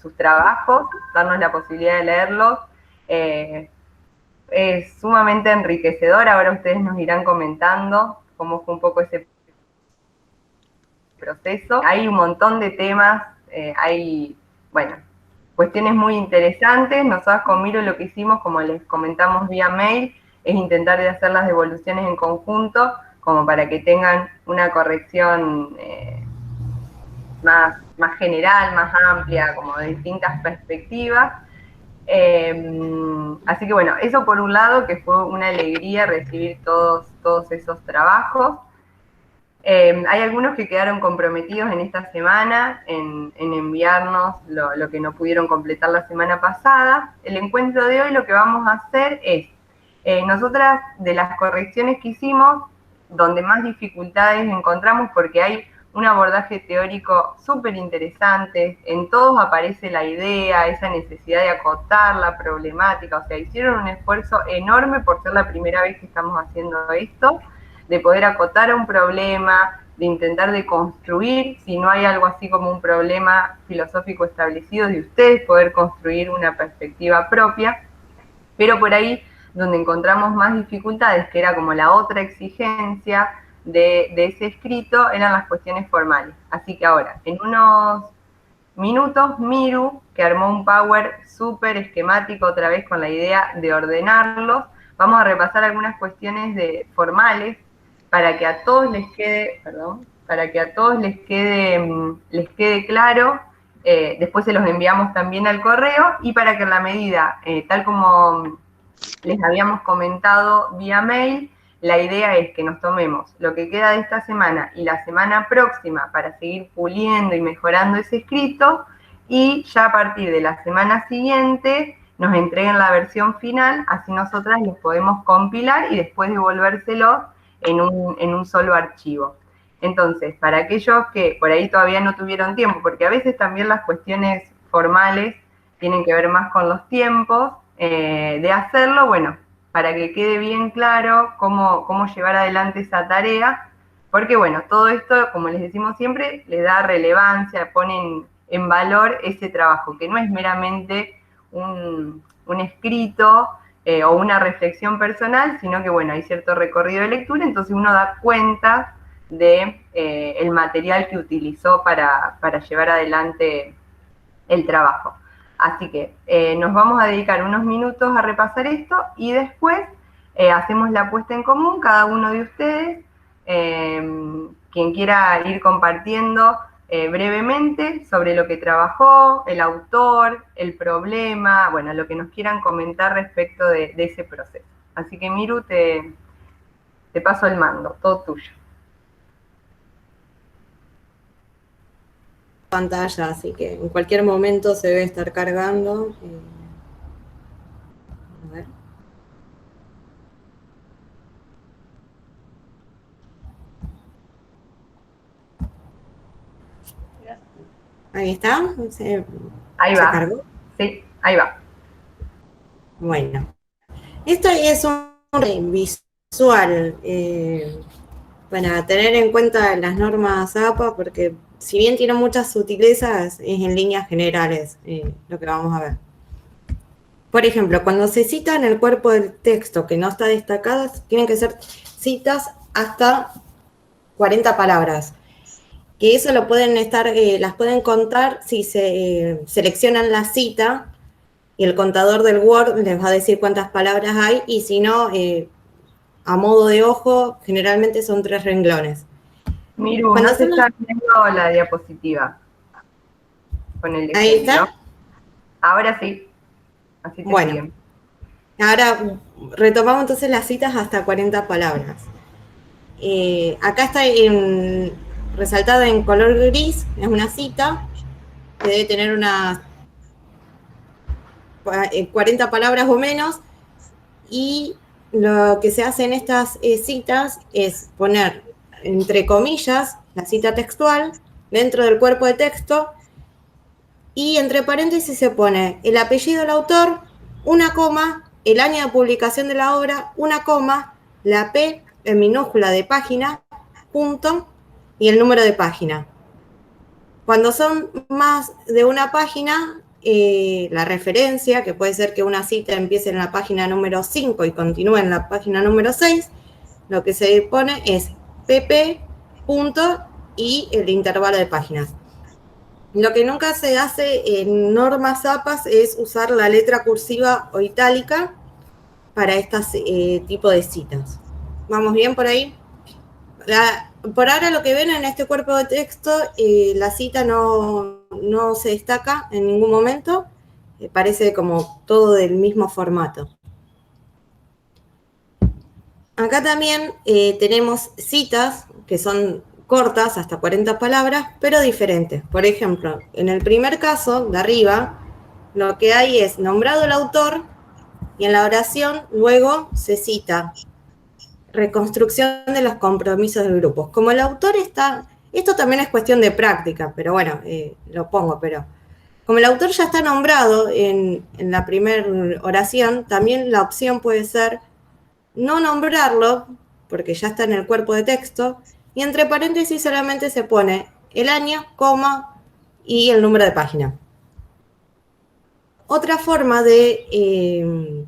sus trabajos, darnos la posibilidad de leerlos. Es sumamente enriquecedor. Ahora ustedes nos irán comentando cómo fue un poco ese proceso. Hay un montón de temas, hay, bueno, cuestiones muy interesantes. Nosotros con Miro lo que hicimos, como les comentamos vía mail, es intentar de hacer las devoluciones en conjunto, como para que tengan una corrección más general, más amplia, como de distintas perspectivas. Así que bueno, eso por un lado, que fue una alegría recibir todos esos trabajos. Hay algunos que quedaron comprometidos en esta semana en enviarnos lo que no pudieron completar la semana pasada. El encuentro de hoy lo que vamos a hacer es, nosotras de las correcciones que hicimos, donde más dificultades encontramos, porque hay un abordaje teórico súper interesante, en todos aparece la idea, esa necesidad de acotar la problemática, o sea, hicieron un esfuerzo enorme por ser la primera vez que estamos haciendo esto, de poder acotar a un problema, de intentar de construir, si no hay algo así como un problema filosófico establecido, de ustedes poder construir una perspectiva propia, pero por ahí donde encontramos más dificultades, que era como la otra exigencia de ese escrito, eran las cuestiones formales. Así que ahora, en unos minutos, Miru, que armó un power súper esquemático otra vez con la idea de ordenarlos, vamos a repasar algunas cuestiones formales para que a todos les quede, para que a todos les quede claro. Después se los enviamos también al correo, y para que en la medida, tal como les habíamos comentado vía mail, la idea es que nos tomemos lo que queda de esta semana y la semana próxima para seguir puliendo y mejorando ese escrito, y ya a partir de la semana siguiente nos entreguen la versión final, así nosotras los podemos compilar y después devolvérselo en un solo archivo. Entonces, para aquellos que por ahí todavía no tuvieron tiempo, porque a veces también las cuestiones formales tienen que ver más con los tiempos de hacerlo, bueno, para que quede bien claro cómo llevar adelante esa tarea, porque bueno, todo esto, como les decimos siempre, le da relevancia, ponen en valor ese trabajo, que no es meramente un escrito o una reflexión personal, sino que bueno, hay cierto recorrido de lectura, entonces uno da cuenta de el material que utilizó para llevar adelante el trabajo. Así que nos vamos a dedicar unos minutos a repasar esto, y después hacemos la puesta en común, cada uno de ustedes, quien quiera ir compartiendo brevemente sobre lo que trabajó, el autor, el problema, bueno, lo que nos quieran comentar respecto de ese proceso. Así que Miru, te paso el mando, todo tuyo. Pantalla, así que en cualquier momento se debe estar cargando. A ver. Ahí está. Ahí ¿Se va. cargó? Sí, ahí va. Bueno, esto es un visual para tener en cuenta las normas APA, porque si bien tiene muchas sutilezas, es en líneas generales lo que vamos a ver. Por ejemplo, cuando se cita en el cuerpo del texto que no está destacado, tienen que ser citas hasta 40 palabras. Que eso lo pueden estar, las pueden contar si se seleccionan la cita y el contador del Word les va a decir cuántas palabras hay, y si no, a modo de ojo, generalmente son 3 renglones. Miru, Cuando no te son está viendo la diapositiva con el Ahí ejemplo. está. Ahora sí, así te Bueno, siguen. ahora retomamos entonces las citas hasta 40 palabras. Acá está resaltada en color gris, es una cita que debe tener unas 40 palabras o menos, y lo que se hace en estas citas es poner entre comillas la cita textual dentro del cuerpo de texto, y entre paréntesis se pone el apellido del autor, una coma, el año de publicación de la obra, una coma, la P en minúscula de página, punto, y el número de página. Cuando son más de una página, la referencia, que puede ser que una cita empiece en la página número 5 y continúe en la página número 6, lo que se pone es pp. Y el intervalo de páginas. Lo que nunca se hace en normas APAS es usar la letra cursiva o itálica para este tipo de citas. ¿Vamos bien por ahí? Por ahora lo que ven en este cuerpo de texto, la cita no se destaca en ningún momento, parece como todo del mismo formato. Acá también tenemos citas que son cortas, hasta 40 palabras, pero diferentes. Por ejemplo, en el primer caso, de arriba, lo que hay es nombrado el autor y en la oración luego se cita reconstrucción de los compromisos del grupo. Como el autor está, esto también es cuestión de práctica, pero bueno, lo pongo, pero como el autor ya está nombrado en la primera oración, también la opción puede ser no nombrarlo, porque ya está en el cuerpo de texto, y entre paréntesis solamente se pone el año, coma y el número de página. Otra forma de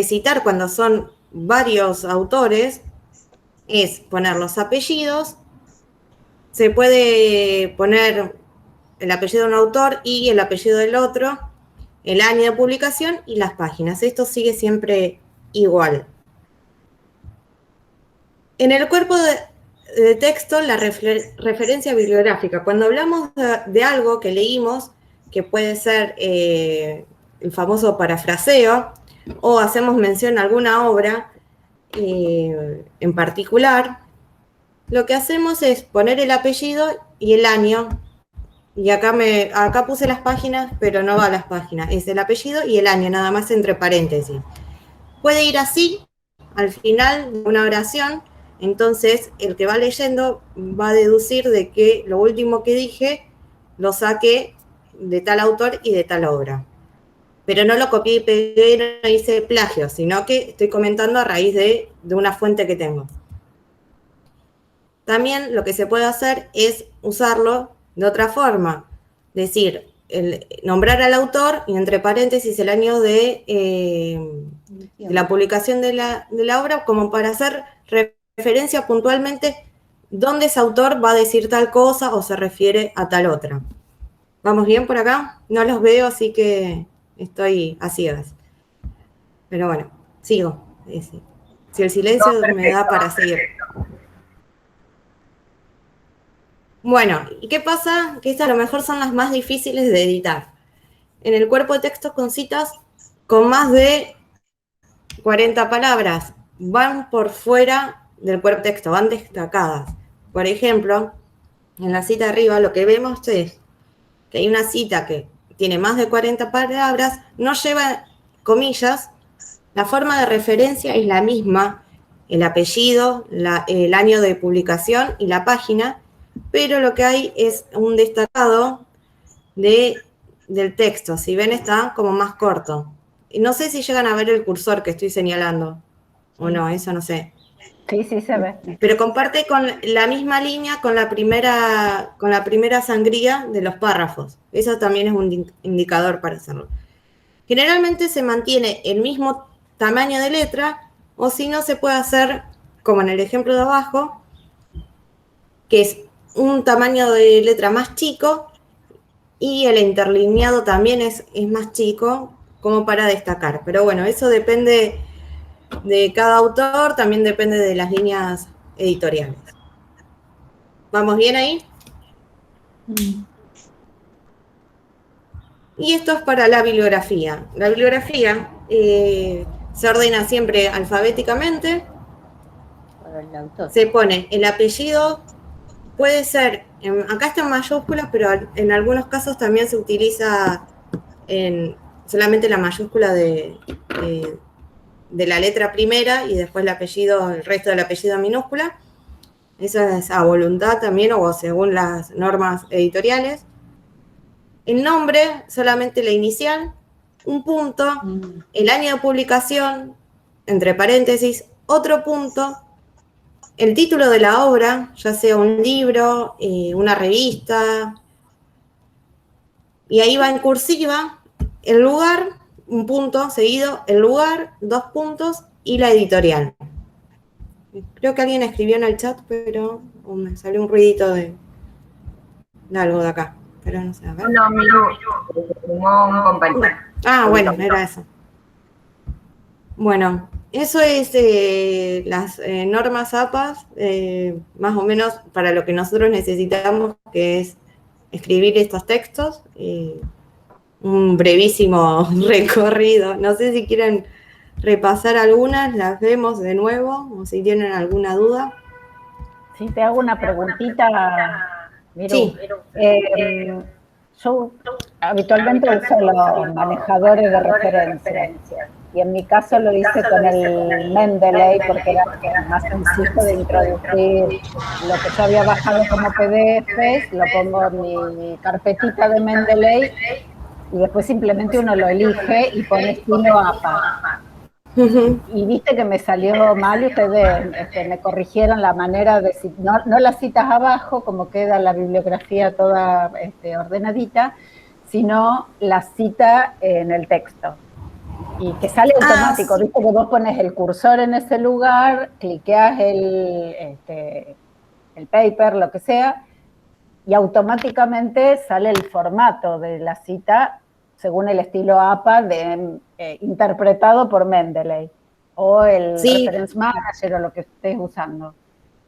citar cuando son varios autores es poner los apellidos. Se puede poner el apellido de un autor y el apellido del otro, el año de publicación y las páginas. Esto sigue siempre igual. En el cuerpo de texto, la referencia bibliográfica. Cuando hablamos de algo que leímos, que puede ser el famoso parafraseo, o hacemos mención a alguna obra en particular, lo que hacemos es poner el apellido y el año. Y acá puse las páginas, pero no va a las páginas. Es el apellido y el año, nada más entre paréntesis. Puede ir así, al final de una oración. Entonces, el que va leyendo va a deducir de que lo último que dije lo saqué de tal autor y de tal obra. Pero no lo copié y pegué, no hice plagio, sino que estoy comentando a raíz de una fuente que tengo. También lo que se puede hacer es usarlo de otra forma. Decir, nombrar al autor y entre paréntesis el año de la publicación de la obra, como para hacer referencia puntualmente dónde ese autor va a decir tal cosa o se refiere a tal otra. ¿Vamos bien por acá? No los veo, así que estoy a ciegas. Pero bueno, sigo. Si el silencio me da para seguir. Bueno, ¿y qué pasa? Que estas a lo mejor son las más difíciles de editar. En el cuerpo de texto con citas con más de 40 palabras van por fuera del cuerpo de texto, van destacadas. Por ejemplo, en la cita de arriba lo que vemos es que hay una cita que tiene más de 40 palabras, no lleva comillas, la forma de referencia es la misma, el apellido, el año de publicación y la página, pero lo que hay es un destacado del texto. Si ven, está como más corto. Y no sé si llegan a ver el cursor que estoy señalando, o no, eso no sé. Sí, sí se ve. Pero comparte con la misma línea con la primera sangría de los párrafos. Eso también es un indicador para hacerlo. Generalmente se mantiene el mismo tamaño de letra, o si no se puede hacer, como en el ejemplo de abajo, que es un tamaño de letra más chico y el interlineado también es más chico, como para destacar. Pero bueno, eso depende de cada autor, también depende de las líneas editoriales. ¿Vamos bien ahí? Y esto es para la bibliografía. La bibliografía se ordena siempre alfabéticamente. Se pone el apellido, puede ser, acá está en mayúsculas, pero en algunos casos también se utiliza solamente la mayúscula de la letra primera y después el resto del apellido en minúscula. Eso es a voluntad también o según las normas editoriales. El nombre, solamente la inicial, un punto, el año de publicación, entre paréntesis, otro punto, el título de la obra, ya sea un libro, una revista, y ahí va en cursiva el lugar, un punto seguido, el lugar, 2 puntos y la editorial. Creo que alguien escribió en el chat, pero me salió un ruidito de algo de acá. Pero no sé, a ver. No, Miru, se sumó un compañero. Bueno, era eso. Bueno, eso es las normas APAs, más o menos para lo que nosotros necesitamos, que es escribir estos textos. Un brevísimo recorrido. No sé si quieren repasar algunas, las vemos de nuevo, o si tienen alguna duda. Sí, te hago una preguntita, Miru. Sí. Yo habitualmente uso los manejadores de referencia. Y en mi caso lo hice con el Mendeley porque era más sencillo de introducir lo que yo había bajado como PDFs, lo pongo en mi carpetita de Mendeley y después simplemente uno lo elige y pone estilo APA. Y viste que me salió mal y ustedes me corrigieron la manera de, no las citas abajo, como queda la bibliografía toda ordenadita, sino la cita en el texto. Y que sale automático, sí. Viste que vos pones el cursor en ese lugar, cliqueas el paper, lo que sea, y automáticamente sale el formato de la cita según el estilo APA interpretado por Mendeley o el Reference Manager o lo que estés usando.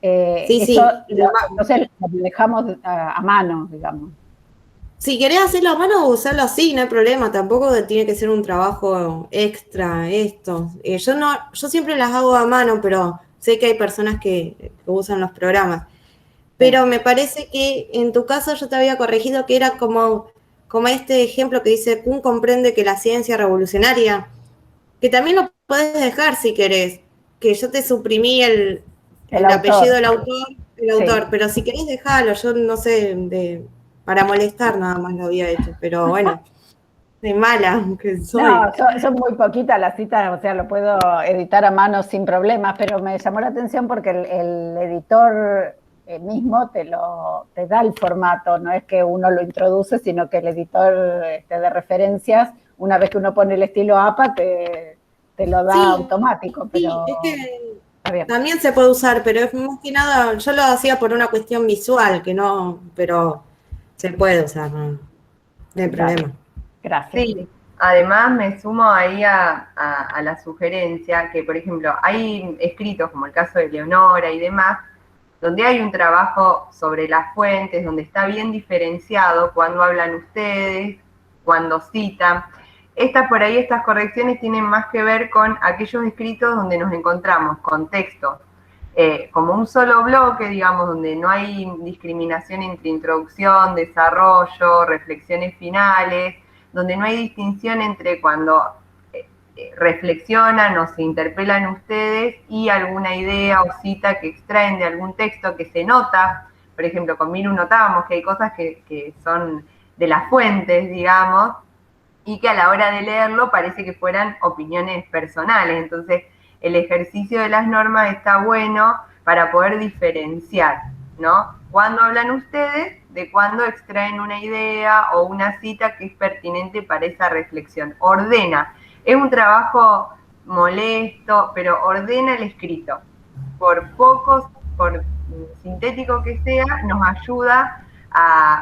Entonces lo dejamos a mano, digamos. Si querés hacerlo a mano o usarlo así, no hay problema, tampoco tiene que ser un trabajo extra esto. Yo siempre las hago a mano, pero sé que hay personas que usan los programas. Pero me parece que en tu caso yo te había corregido que era como este ejemplo que dice Kuhn comprende que la ciencia revolucionaria, que también lo podés dejar si querés, que yo te suprimí el apellido del autor, pero si querés dejarlo, yo no sé, para molestar nada más lo había hecho, pero bueno, de mala que soy. No, son muy poquitas las citas, o sea, lo puedo editar a mano sin problemas, pero me llamó la atención porque el editor mismo te da el formato, no es que uno lo introduce, sino que el editor de referencias, una vez que uno pone el estilo APA, te lo da automático. Pero sí, es que también se puede usar, pero es más que nada, yo lo hacía por una cuestión visual, que no, pero se puede usar, no hay problema. Gracias. Sí, además me sumo ahí a la sugerencia que, por ejemplo, hay escritos, como el caso de Leonora y demás, donde hay un trabajo sobre las fuentes, donde está bien diferenciado cuando hablan ustedes, cuando citan. Estas correcciones tienen más que ver con aquellos escritos donde nos encontramos con textos como un solo bloque, digamos, donde no hay discriminación entre introducción, desarrollo, reflexiones finales, donde no hay distinción entre cuando reflexionan o se interpelan ustedes y alguna idea o cita que extraen de algún texto que se nota. Por ejemplo, con Miru notábamos que hay cosas que son de las fuentes, digamos, y que a la hora de leerlo parece que fueran opiniones personales. Entonces, el ejercicio de las normas está bueno para poder diferenciar, ¿no? Cuando hablan ustedes de cuando extraen una idea o una cita que es pertinente para esa reflexión. Ordena. Es un trabajo molesto, pero ordena el escrito. Por sintético que sea, nos ayuda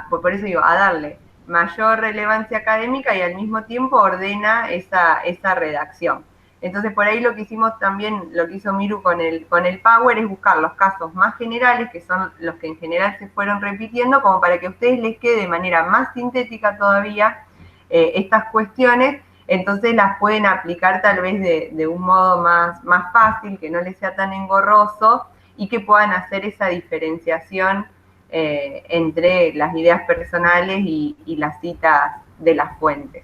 por eso digo, a darle mayor relevancia académica y al mismo tiempo ordena esa redacción. Entonces, por ahí lo que hicimos también, lo que hizo Miru con el Power es buscar los casos más generales, que son los que en general se fueron repitiendo, como para que a ustedes les quede de manera más sintética todavía estas cuestiones, entonces las pueden aplicar tal vez de un modo más fácil, que no les sea tan engorroso y que puedan hacer esa diferenciación entre las ideas personales y las citas de las fuentes.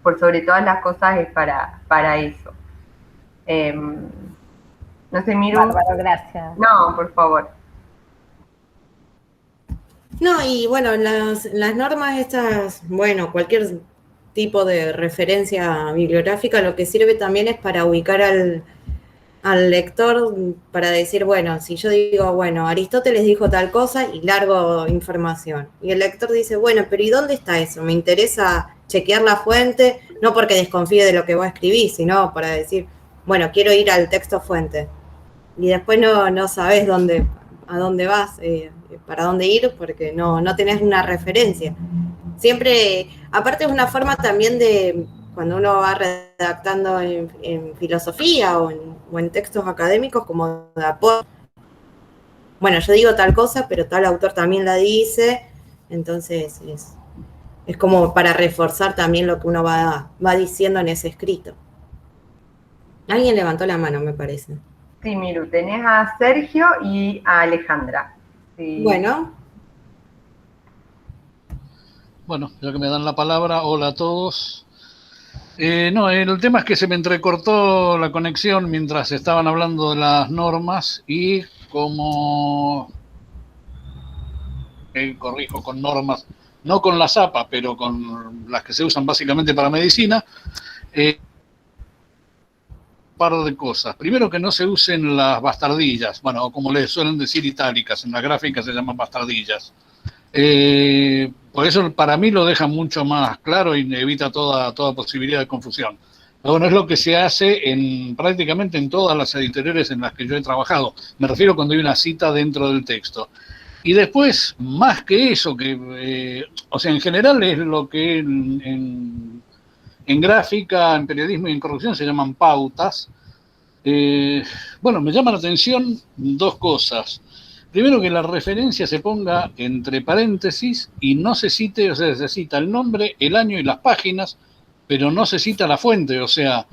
Por sobre todas las cosas es para eso. No sé, Miru. Bárbaro, gracias. No, por favor. No, y bueno, las normas estas, bueno, cualquier tipo de referencia bibliográfica, lo que sirve también es para ubicar al al lector para decir, bueno, si yo digo, bueno, Aristóteles dijo tal cosa y largo información. Y el lector dice, bueno, pero ¿y dónde está eso? Me interesa chequear la fuente, no porque desconfíe de lo que vos escribís, sino para decir, bueno, quiero ir al texto fuente. Y después no sabés a dónde vas, para dónde ir, porque no tenés una referencia. Siempre, aparte es una forma también de, cuando uno va redactando en filosofía o en textos académicos, como de apoyo. Bueno, yo digo tal cosa, pero tal autor también la dice, entonces es como para reforzar también lo que uno va diciendo en ese escrito. Alguien levantó la mano, me parece. Sí, Miru, tenés a Sergio y a Alejandra. Sí. Bueno. Bueno, ya que me dan la palabra, hola a todos. No, el tema es que se me entrecortó la conexión mientras estaban hablando de las normas y como corrijo con normas, no con las APA, pero con las que se usan básicamente para medicina, un par de cosas. Primero, que no se usen las bastardillas, bueno, como les suelen decir itálicas, en la gráfica se llaman bastardillas. Por eso para mí lo deja mucho más claro y evita toda posibilidad de confusión. Pero bueno, es lo que se hace prácticamente en todas las editoriales en las que yo he trabajado. Me refiero cuando hay una cita dentro del texto. Y después, más que eso, o sea, en general es lo que en gráfica, en periodismo y en corrección se llaman pautas. Bueno, me llama la atención dos cosas. Primero, que la referencia se ponga entre paréntesis y no se cite, o sea, se cita el nombre, el año y las páginas, pero no se cita la fuente, o sea,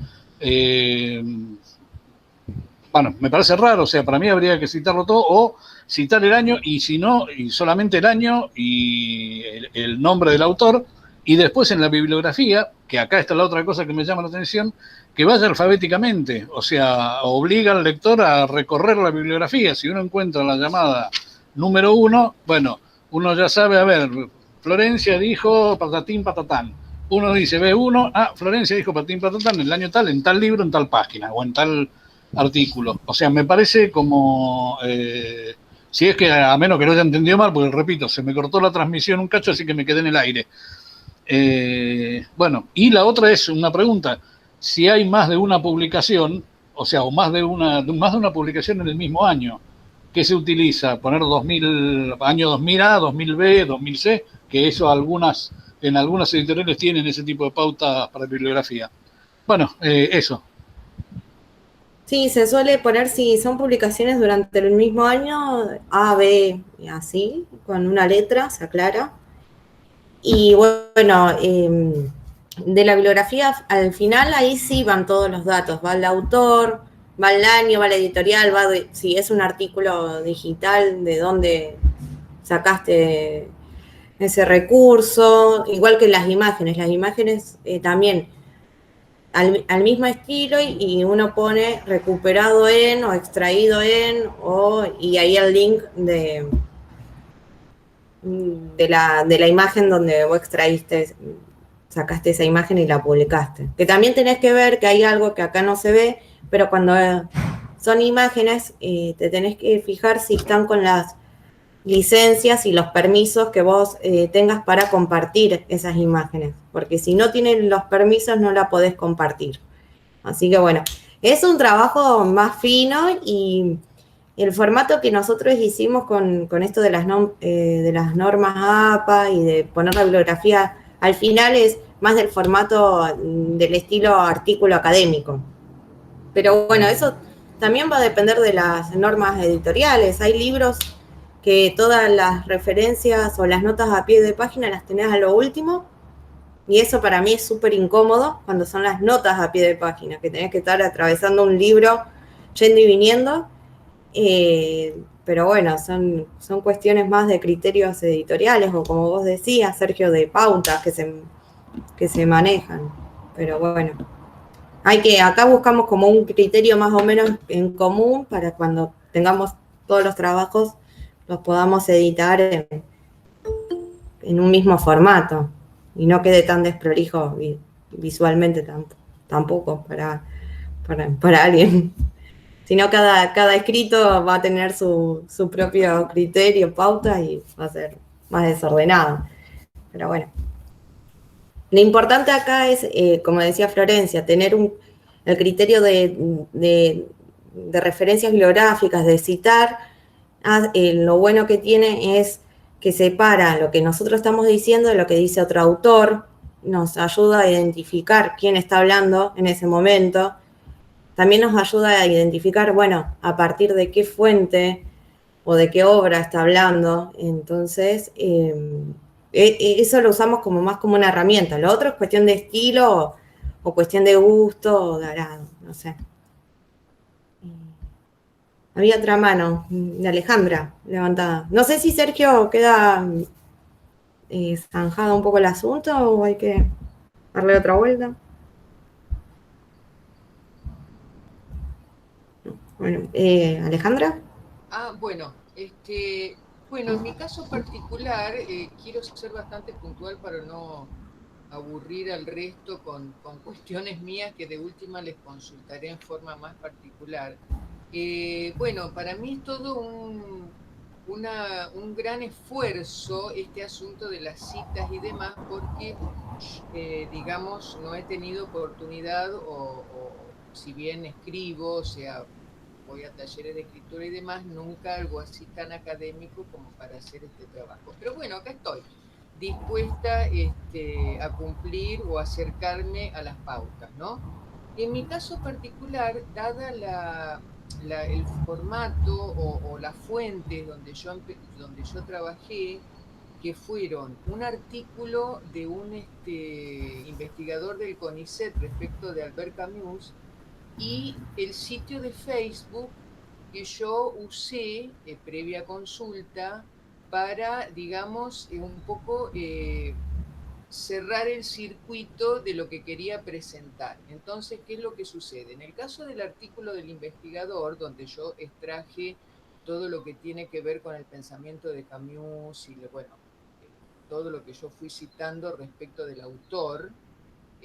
bueno, me parece raro, o sea, para mí habría que citarlo todo o citar el año y si no, y solamente el año y el nombre del autor, y después en la bibliografía, que acá está la otra cosa que me llama la atención, que vaya alfabéticamente, o sea, obliga al lector a recorrer la bibliografía. Si uno encuentra la llamada número 1, bueno, uno ya sabe, a ver, Florencia dijo patatín patatán. Uno dice, B1, Florencia dijo patatín patatán en el año tal, en tal libro, en tal página, o en tal artículo. O sea, me parece como... si es que, a menos que lo haya entendido mal, porque repito, se me cortó la transmisión un cacho, así que me quedé en el aire. Bueno, y la otra es una pregunta. Si hay más de una publicación, o sea, o más de una publicación en el mismo año, ¿qué se utiliza? Poner 2000, año 2000A, 2000B, 2000C, que eso en algunas editoriales tienen ese tipo de pautas para bibliografía. Bueno, eso. Sí, se suele poner, si son publicaciones durante el mismo año, A, B, así, con una letra, se aclara. Y bueno, de la bibliografía al final ahí sí van todos los datos, va el autor, va el año, va la editorial, si es un artículo digital, de dónde sacaste ese recurso, igual que las imágenes también al mismo estilo y uno pone recuperado en o extraído en y ahí el link de la imagen donde vos sacaste esa imagen y la publicaste. Que también tenés que ver que hay algo que acá no se ve, pero cuando son imágenes te tenés que fijar si están con las licencias y los permisos que vos tengas para compartir esas imágenes, porque si no tienen los permisos no la podés compartir. Así que bueno, es un trabajo más fino y el formato que nosotros hicimos con esto de las normas APA y de poner la bibliografía al final es más del formato del estilo artículo académico. Pero bueno, eso también va a depender de las normas editoriales. Hay libros que todas las referencias o las notas a pie de página las tenés a lo último, y eso para mí es súper incómodo cuando son las notas a pie de página, que tenés que estar atravesando un libro yendo y viniendo, pero bueno, son cuestiones más de criterios editoriales, o como vos decías, Sergio, de pautas que se manejan, pero bueno, acá buscamos como un criterio más o menos en común para cuando tengamos todos los trabajos los podamos editar en un mismo formato y no quede tan desprolijo visualmente tampoco para alguien. Si no, cada escrito va a tener su propio criterio, pauta, y va a ser más desordenado. Pero bueno. Lo importante acá es, como decía Florencia, tener el criterio de referencias bibliográficas, de citar. Lo bueno que tiene es que separa lo que nosotros estamos diciendo de lo que dice otro autor, nos ayuda a identificar quién está hablando en ese momento. También nos ayuda a identificar, bueno, a partir de qué fuente o de qué obra está hablando. Entonces, eso lo usamos como más como una herramienta. Lo otro es cuestión de estilo o cuestión de gusto o de agrado, no sé. Había otra mano de Alejandra levantada. No sé si Sergio queda zanjado un poco el asunto o hay que darle otra vuelta. Bueno, Alejandra. Bueno, bueno, en mi caso particular quiero ser bastante puntual para no aburrir al resto con cuestiones mías que de última les consultaré en forma más particular. Bueno, para mí es todo un gran esfuerzo este asunto de las citas y demás, porque, digamos, no he tenido oportunidad o si bien escribo, o sea, voy a talleres de escritura y demás, nunca algo así tan académico como para hacer este trabajo. Pero bueno, acá estoy, dispuesta a cumplir o acercarme a las pautas, ¿no? En mi caso particular, dada el formato o las fuentes donde yo trabajé, que fueron un artículo de un investigador del CONICET respecto de Albert Camus, y el sitio de Facebook que yo usé previa consulta para, digamos, un poco cerrar el circuito de lo que quería presentar. Entonces, ¿qué es lo que sucede? En el caso del artículo del investigador, donde yo extraje todo lo que tiene que ver con el pensamiento de Camus y, bueno, todo lo que yo fui citando respecto del autor,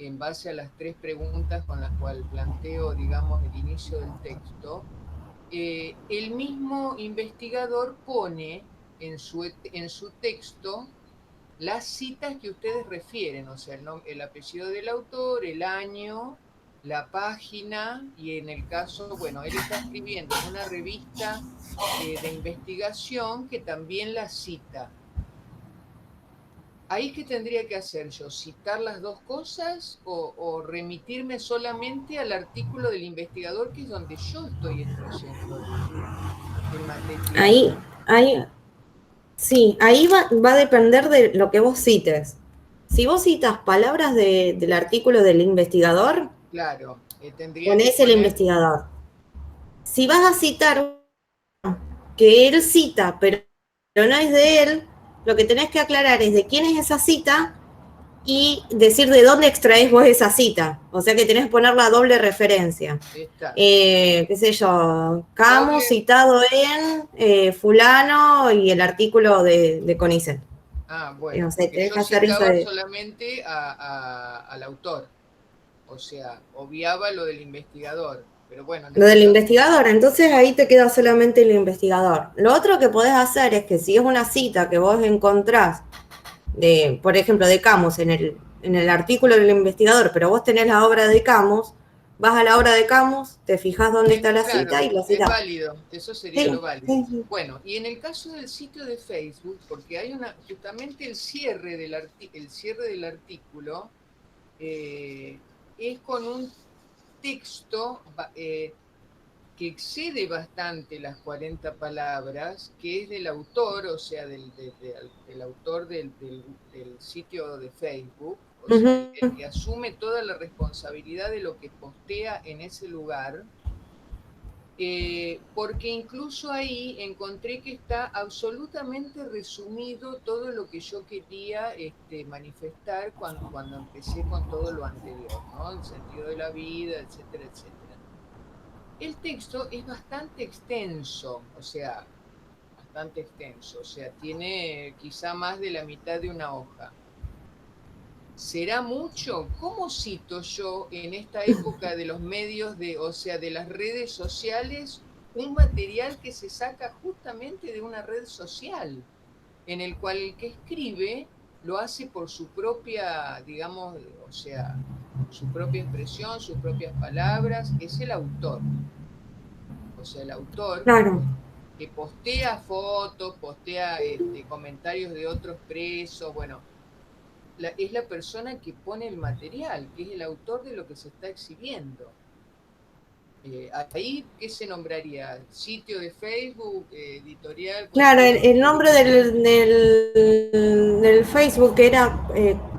en base a las 3 preguntas con las cuales planteo, digamos, el inicio del texto, el mismo investigador pone en su texto las citas que ustedes refieren, o sea, el apellido del autor, el año, la página, y en el caso, bueno, él está escribiendo en una revista de investigación que también la cita. ¿Ahí qué tendría que hacer yo? ¿Citar las dos cosas o remitirme solamente al artículo del investigador, que es donde yo estoy extrayendo el material? Ahí va a depender de lo que vos cites. Si vos citas palabras del artículo del investigador, claro, tendría ponés que el poner... investigador. Si vas a citar que él cita, pero no es de él, lo que tenés que aclarar es de quién es esa cita y decir de dónde extraes vos esa cita. O sea que tenés que poner la doble referencia. Qué sé yo, Camus citado en fulano y el artículo de CONICET. Bueno, o sea, porque yo citaba solamente al autor, o sea, obviaba lo del investigador. Pero bueno, lo del investigador, entonces ahí te queda solamente el investigador. Lo otro que podés hacer es que si es una cita que vos encontrás, por ejemplo, de Camus en el artículo del investigador, pero vos tenés la obra de Camus, vas a la obra de Camus, te fijás dónde está la cita y la citás. Es válido, eso sería lo válido. Sí. Bueno, y en el caso del sitio de Facebook, porque hay justamente el cierre del artículo es con un texto que excede bastante las 40 palabras, que es del autor, o sea, del autor del sitio de Facebook, o sea, el que asume toda la responsabilidad de lo que postea en ese lugar, porque incluso ahí encontré que está absolutamente resumido todo lo que yo quería manifestar cuando empecé con todo lo anterior, ¿no? El sentido de la vida, etcétera, etcétera. El texto es bastante extenso, o sea, tiene quizá más de la mitad de una hoja. ¿Será mucho? ¿Cómo cito yo en esta época de los medios, o sea, de las redes sociales, un material que se saca justamente de una red social, en el cual el que escribe lo hace por su propia, digamos, o sea, su propia expresión, sus propias palabras, es el autor. O sea, el autor Claro. que postea fotos, postea comentarios de otros presos, bueno, es la persona que pone el material, que es el autor de lo que se está exhibiendo. Ahí, ¿qué se nombraría? ¿Sitio de Facebook, editorial? Claro, el nombre del Facebook era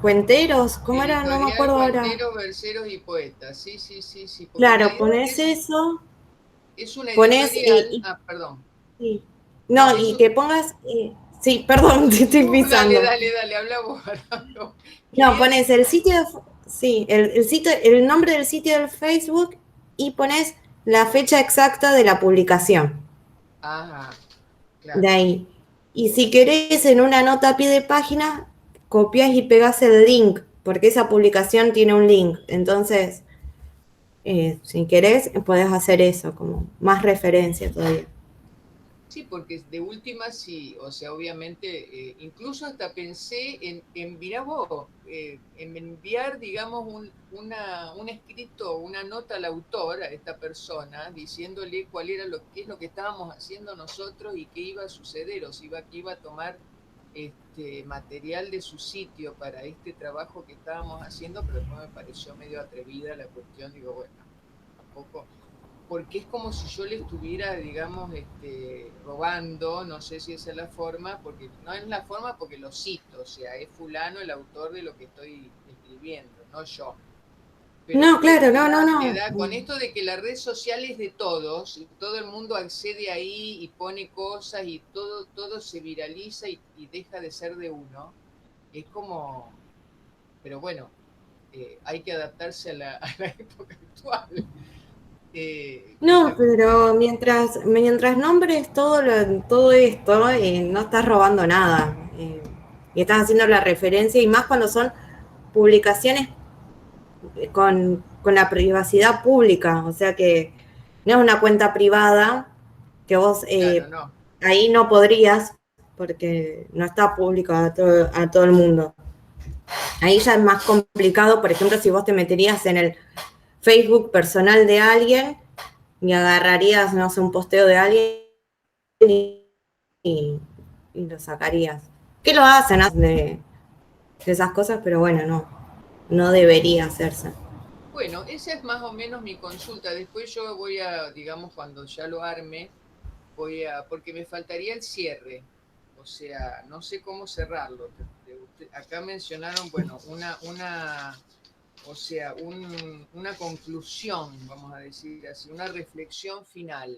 Cuenteros, ¿cómo era? No me Editorial acuerdo ahora. Cuenteros, Verseros y Poetas. Sí, sí, sí, sí. Porque en Claro, realidad pones eso, es una pones editorial. Ah, perdón. sí. No, No, y que pongas, sí, perdón, te estoy Dale, pisando. dale, dale, habla vos. No, Quería pones el sitio, sí, el sitio, el nombre del sitio del Facebook y pones la fecha exacta de la publicación. Ajá, De claro. ahí. Y si querés en una nota a pie de página, copias y pegas el link, porque esa publicación tiene un link. Entonces, si querés, podés hacer eso, como más referencia todavía. Sí, porque de última sí, o sea, obviamente, incluso hasta pensé mirá vos, en enviar, digamos, un escrito, una nota al autor, a esta persona, diciéndole qué es lo que estábamos haciendo nosotros y qué iba a suceder, o si iba a tomar material de su sitio para este trabajo que estábamos haciendo, pero después me pareció medio atrevida la cuestión, digo, bueno, tampoco porque es como si yo le estuviera, digamos, robando, no sé si esa es la forma, porque no es la forma porque lo cito, o sea, es fulano el autor de lo que estoy escribiendo, no yo. Pero No, viste, claro, no, no, te no. da con esto de que la red social es de todos, y todo el mundo accede ahí y pone cosas y todo se viraliza y deja de ser de uno, es como, pero bueno, hay que adaptarse a a la época actual. No, pero mientras nombres todo esto, no estás robando nada. Y estás haciendo la referencia, y más cuando son publicaciones con la privacidad pública. O sea que no es una cuenta privada que vos Claro, no. ahí no podrías, porque no está pública a todo el mundo. Ahí ya es más complicado, por ejemplo, si vos te meterías en el Facebook personal de alguien y agarrarías, no sé, un posteo de alguien y, y lo sacarías. Que lo hacen de esas cosas, pero bueno, no debería hacerse. Bueno, esa es más o menos mi consulta. Después yo voy a, digamos, cuando ya lo arme, porque me faltaría el cierre. O sea, no sé cómo cerrarlo. Acá mencionaron, bueno, o sea, una conclusión, vamos a decir así, una reflexión final,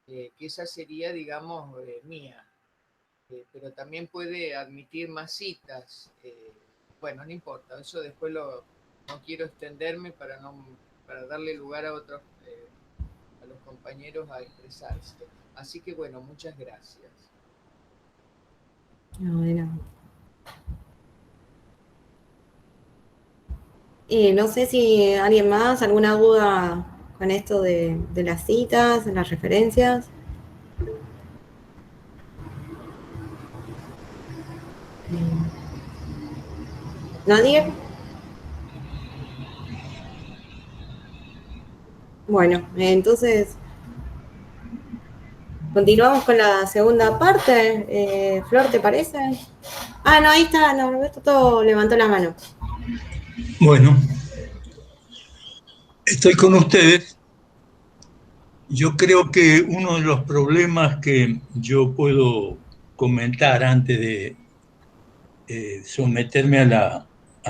que esa sería, digamos, mía. Pero también puede admitir más citas. Bueno, no importa, eso después no quiero extenderme para darle lugar a otros, a los compañeros a expresarse. Así que bueno, muchas gracias. No, de nada. Y no sé si alguien más, alguna duda con esto de las citas, de las referencias. ¿Nadie? Bueno, entonces continuamos con la segunda parte. Flor, ¿te parece? Ah, no, ahí está, no, todo levantó la mano. Bueno, estoy con ustedes. Yo creo que uno de los problemas que yo puedo comentar antes de someterme a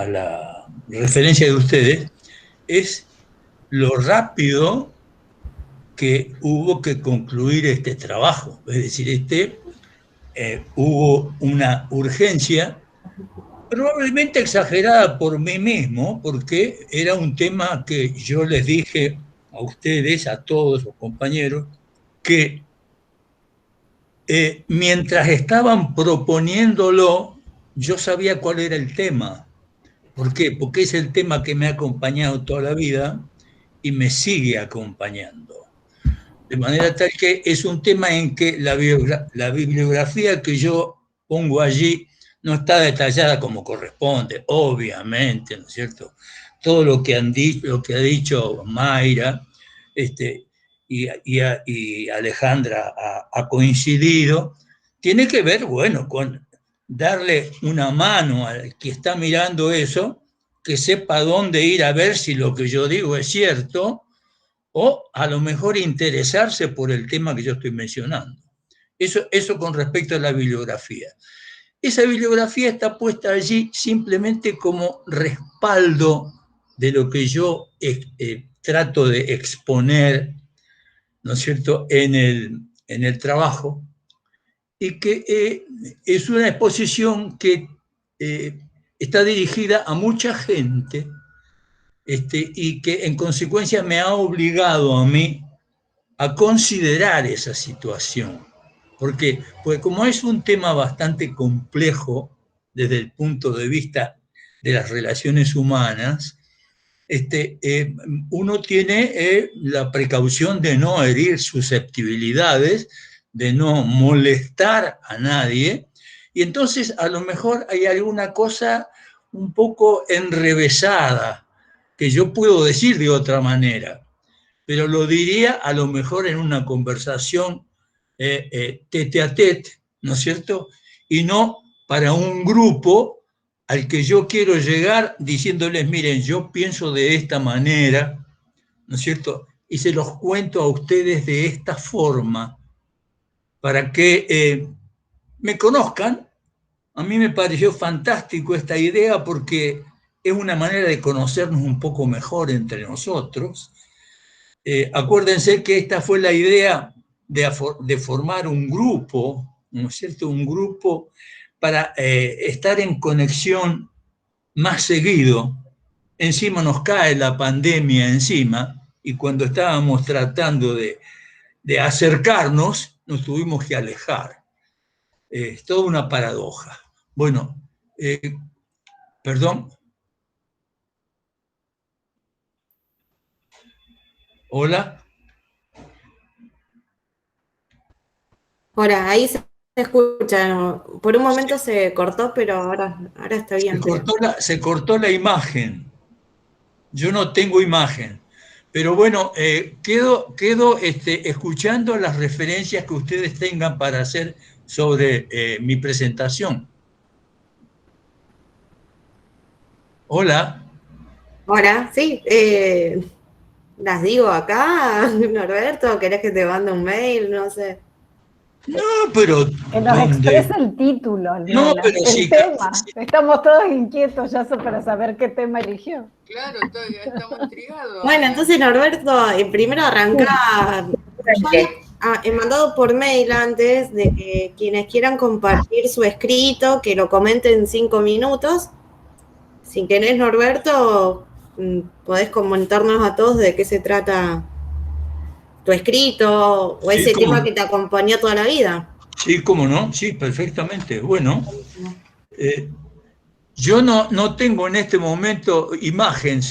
la referencia de ustedes es lo rápido que hubo que concluir este trabajo. Es decir, hubo una urgencia, probablemente exagerada por mí mismo, porque era un tema que yo les dije a ustedes, a todos los compañeros, que mientras estaban proponiéndolo, yo sabía cuál era el tema. ¿Por qué? Porque es el tema que me ha acompañado toda la vida y me sigue acompañando. De manera tal que es un tema en que la bibliografía que yo pongo allí no está detallada como corresponde, obviamente, ¿no es cierto? Todo lo que ha dicho Mayra y Alejandra ha coincidido, tiene que ver, bueno, con darle una mano al que está mirando eso, que sepa dónde ir a ver si lo que yo digo es cierto, o a lo mejor interesarse por el tema que yo estoy mencionando. Eso con respecto a la bibliografía. Esa bibliografía está puesta allí simplemente como respaldo de lo que yo trato de exponer, ¿no es cierto?, en el trabajo, y que es una exposición que está dirigida a mucha gente, y que en consecuencia me ha obligado a mí a considerar esa situación. Porque pues como es un tema bastante complejo desde el punto de vista de las relaciones humanas, uno tiene la precaución de no herir susceptibilidades, de no molestar a nadie, y entonces a lo mejor hay alguna cosa un poco enrevesada que yo puedo decir de otra manera, pero lo diría a lo mejor en una conversación tete a tete, ¿no es cierto? Y no para un grupo al que yo quiero llegar diciéndoles, miren, yo pienso de esta manera, ¿no es cierto? Y se los cuento a ustedes de esta forma, para que me conozcan. A mí me pareció fantástico esta idea porque es una manera de conocernos un poco mejor entre nosotros. Acuérdense que esta fue la idea de formar un grupo, ¿no es cierto? Un grupo para estar en conexión más seguido. Encima nos cae la pandemia encima, y cuando estábamos tratando de acercarnos, nos tuvimos que alejar. Es toda una paradoja. Bueno, perdón. Hola. Ahora, ahí se escucha. Por un momento se cortó, pero ahora está bien. Se cortó la imagen. Yo no tengo imagen. Pero bueno, quedo escuchando las referencias que ustedes tengan para hacer sobre mi presentación. Hola. Ahora, sí. ¿Las digo acá, Norberto? ¿Querés que te mande un mail? No sé. No, pero... Que nos exprese el título, no, pero el sí, tema. sí. Estamos todos inquietos ya para saber qué tema eligió. Claro, estamos intrigados. Bueno, entonces Norberto, primero arranca. He mandado por mail antes de que quienes quieran compartir su escrito, que lo comenten en 5 minutos. Si querés, Norberto, podés comentarnos a todos de qué se trata tu escrito o ese tema que te acompañó toda la vida. Sí, cómo no, sí, perfectamente. Bueno, yo no tengo en este momento imagen,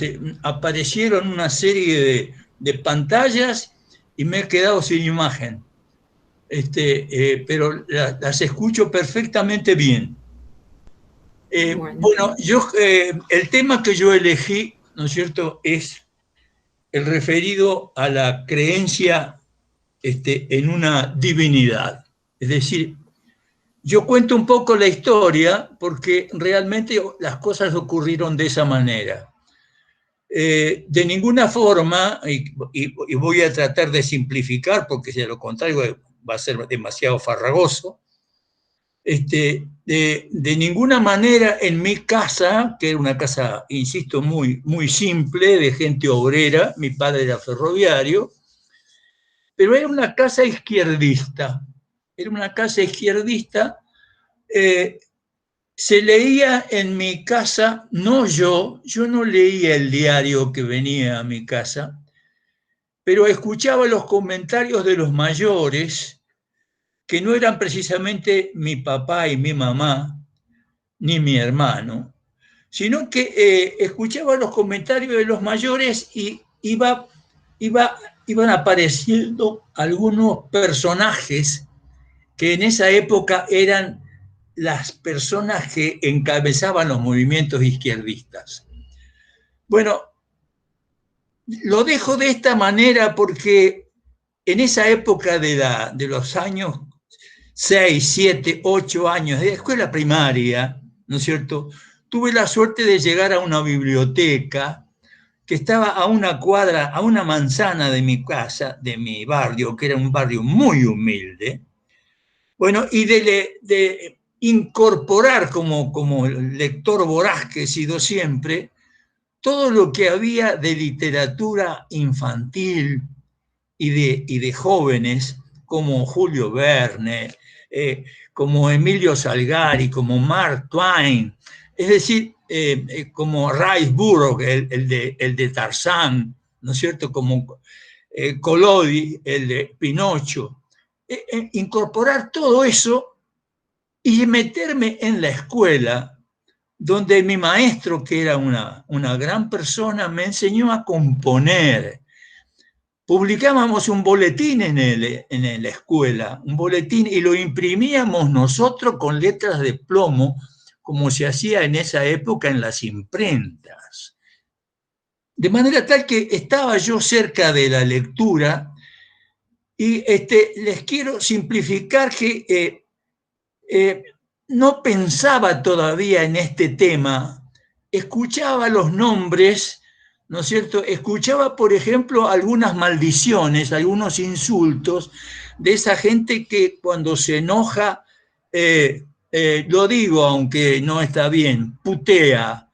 aparecieron una serie de pantallas y me he quedado sin imagen, pero las escucho perfectamente bien. Bueno, el tema que yo elegí, ¿no es cierto?, es el referido a la creencia en una divinidad. Es decir, yo cuento un poco la historia porque realmente las cosas ocurrieron de esa manera. De ninguna forma, y voy a tratar de simplificar porque de lo contrario va a ser demasiado farragoso, de ninguna manera en mi casa, que era una casa, insisto, muy, muy simple, de gente obrera, mi padre era ferroviario, pero era una casa izquierdista. Era una casa izquierdista. Se leía en mi casa, yo no leía el diario que venía a mi casa, pero escuchaba los comentarios de los mayores, que no eran precisamente mi papá y mi mamá, ni mi hermano, sino que escuchaba los comentarios de los mayores y iban apareciendo algunos personajes que en esa época eran las personas que encabezaban los movimientos izquierdistas. Bueno, lo dejo de esta manera porque en esa época de los años 6, 7, 8 años de escuela primaria, ¿no es cierto?, tuve la suerte de llegar a una biblioteca que estaba a una cuadra, a una manzana de mi casa, de mi barrio, que era un barrio muy humilde. Bueno, y de incorporar como lector voraz que he sido siempre, todo lo que había de literatura infantil y de jóvenes, como Julio Verne, como Emilio Salgari, como Mark Twain, es decir, como Rice Burroughs, el de Tarzán, ¿no es cierto?, como Collodi, el de Pinocho. Incorporar todo eso y meterme en la escuela, donde mi maestro, que era una gran persona, me enseñó a componer. Publicábamos un boletín en la escuela, un boletín, y lo imprimíamos nosotros con letras de plomo, como se hacía en esa época en las imprentas. De manera tal que estaba yo cerca de la lectura, y les quiero simplificar que no pensaba todavía en este tema, escuchaba los nombres, ¿no es cierto? Escuchaba, por ejemplo, algunas maldiciones, algunos insultos de esa gente que cuando se enoja, lo digo aunque no está bien, putea.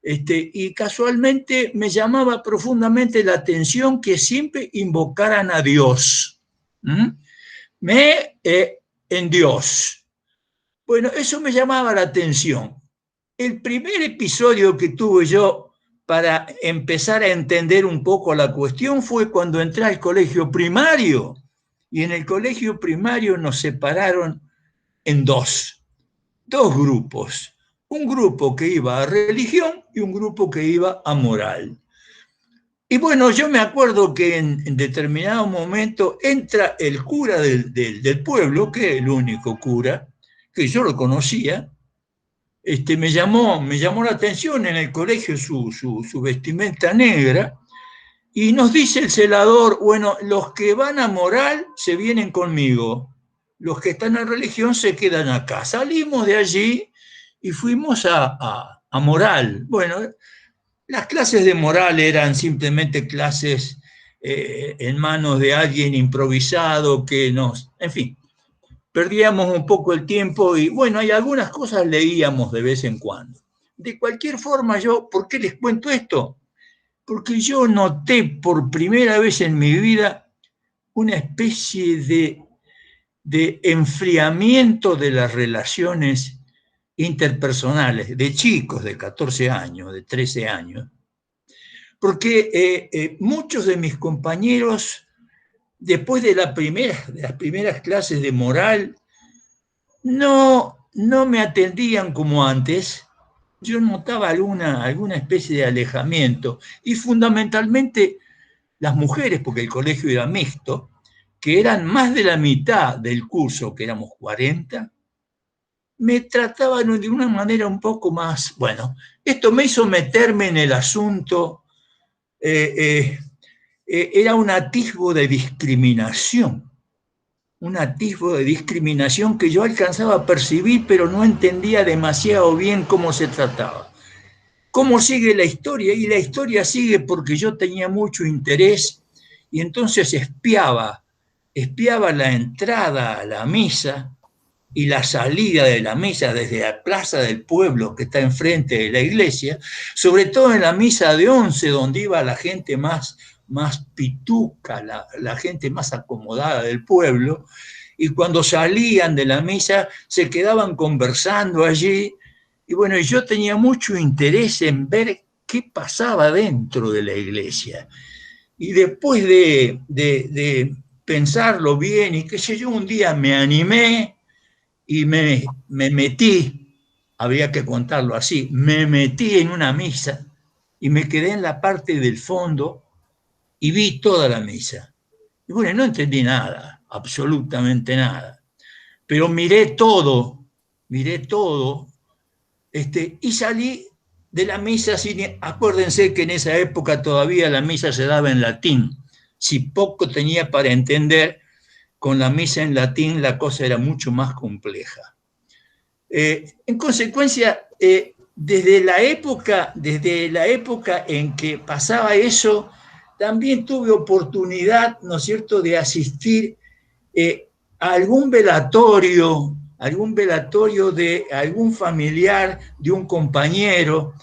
Y casualmente me llamaba profundamente la atención que siempre invocaran a Dios. En Dios. Bueno, eso me llamaba la atención. El primer episodio que tuve yo para empezar a entender un poco la cuestión fue cuando entré al colegio primario. Y en el colegio primario nos separaron en dos grupos. Un grupo que iba a religión y un grupo que iba a moral. Y bueno, yo me acuerdo que en determinado momento entra el cura del pueblo, que es el único cura, que yo lo conocía. Me llamó la atención en el colegio su vestimenta negra, y nos dice el celador, bueno, los que van a moral se vienen conmigo, los que están en religión se quedan acá. Salimos de allí y fuimos a moral. Bueno, las clases de moral eran simplemente clases en manos de alguien improvisado que en fin, perdíamos un poco el tiempo y bueno, hay algunas cosas leíamos de vez en cuando. De cualquier forma, ¿por qué les cuento esto? Porque yo noté por primera vez en mi vida una especie de enfriamiento de las relaciones interpersonales, de chicos de 14 años, de 13 años, porque muchos de mis compañeros, después de las primeras clases de moral, no me atendían como antes. Yo notaba alguna especie de alejamiento, y fundamentalmente las mujeres, porque el colegio era mixto, que eran más de la mitad del curso, que éramos 40, me trataban de una manera un poco más, bueno, esto me hizo meterme en el asunto, era un atisbo de discriminación que yo alcanzaba a percibir, pero no entendía demasiado bien cómo se trataba. ¿Cómo sigue la historia? Y la historia sigue porque yo tenía mucho interés, y entonces espiaba la entrada a la misa y la salida de la misa desde la plaza del pueblo que está enfrente de la iglesia, sobre todo en la misa de 11, donde iba la gente más pituca, la gente más acomodada del pueblo, y cuando salían de la misa se quedaban conversando allí, y bueno, yo tenía mucho interés en ver qué pasaba dentro de la iglesia. Y después de pensarlo bien y qué sé yo, un día me animé y me metí habría que contarlo así, me metí en una misa y me quedé en la parte del fondo y vi toda la misa. Y bueno, no entendí nada, absolutamente nada. Pero miré todo, y salí de la misa sin... Acuérdense que en esa época todavía la misa se daba en latín. Si poco tenía para entender, con la misa en latín la cosa era mucho más compleja. En consecuencia, desde la época en que pasaba eso, también tuve oportunidad, ¿no es cierto?, de asistir a algún velatorio de algún familiar, de un compañero,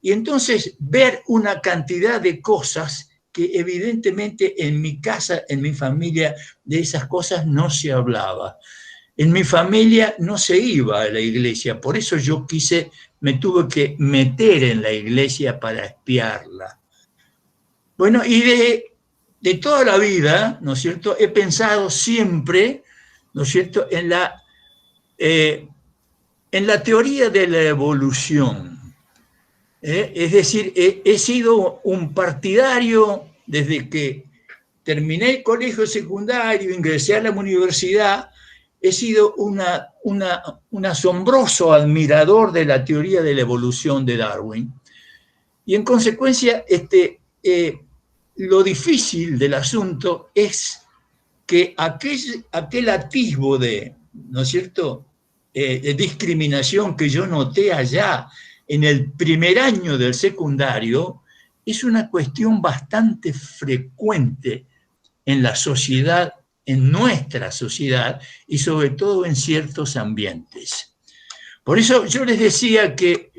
y entonces ver una cantidad de cosas que evidentemente en mi casa, en mi familia, de esas cosas no se hablaba. En mi familia no se iba a la iglesia, por eso yo me tuve que meter en la iglesia para espiarla. Bueno, y de toda la vida, ¿no es cierto?, he pensado siempre, ¿no es cierto?, en la teoría de la evolución. Es decir, he sido un partidario desde que terminé el colegio secundario, ingresé a la universidad, he sido un asombroso admirador de la teoría de la evolución de Darwin. Y en consecuencia, lo difícil del asunto es que aquel atisbo de, ¿no es cierto?, de discriminación que yo noté allá en el primer año del secundario, es una cuestión bastante frecuente en la sociedad, en nuestra sociedad, y sobre todo en ciertos ambientes. Por eso yo les decía que,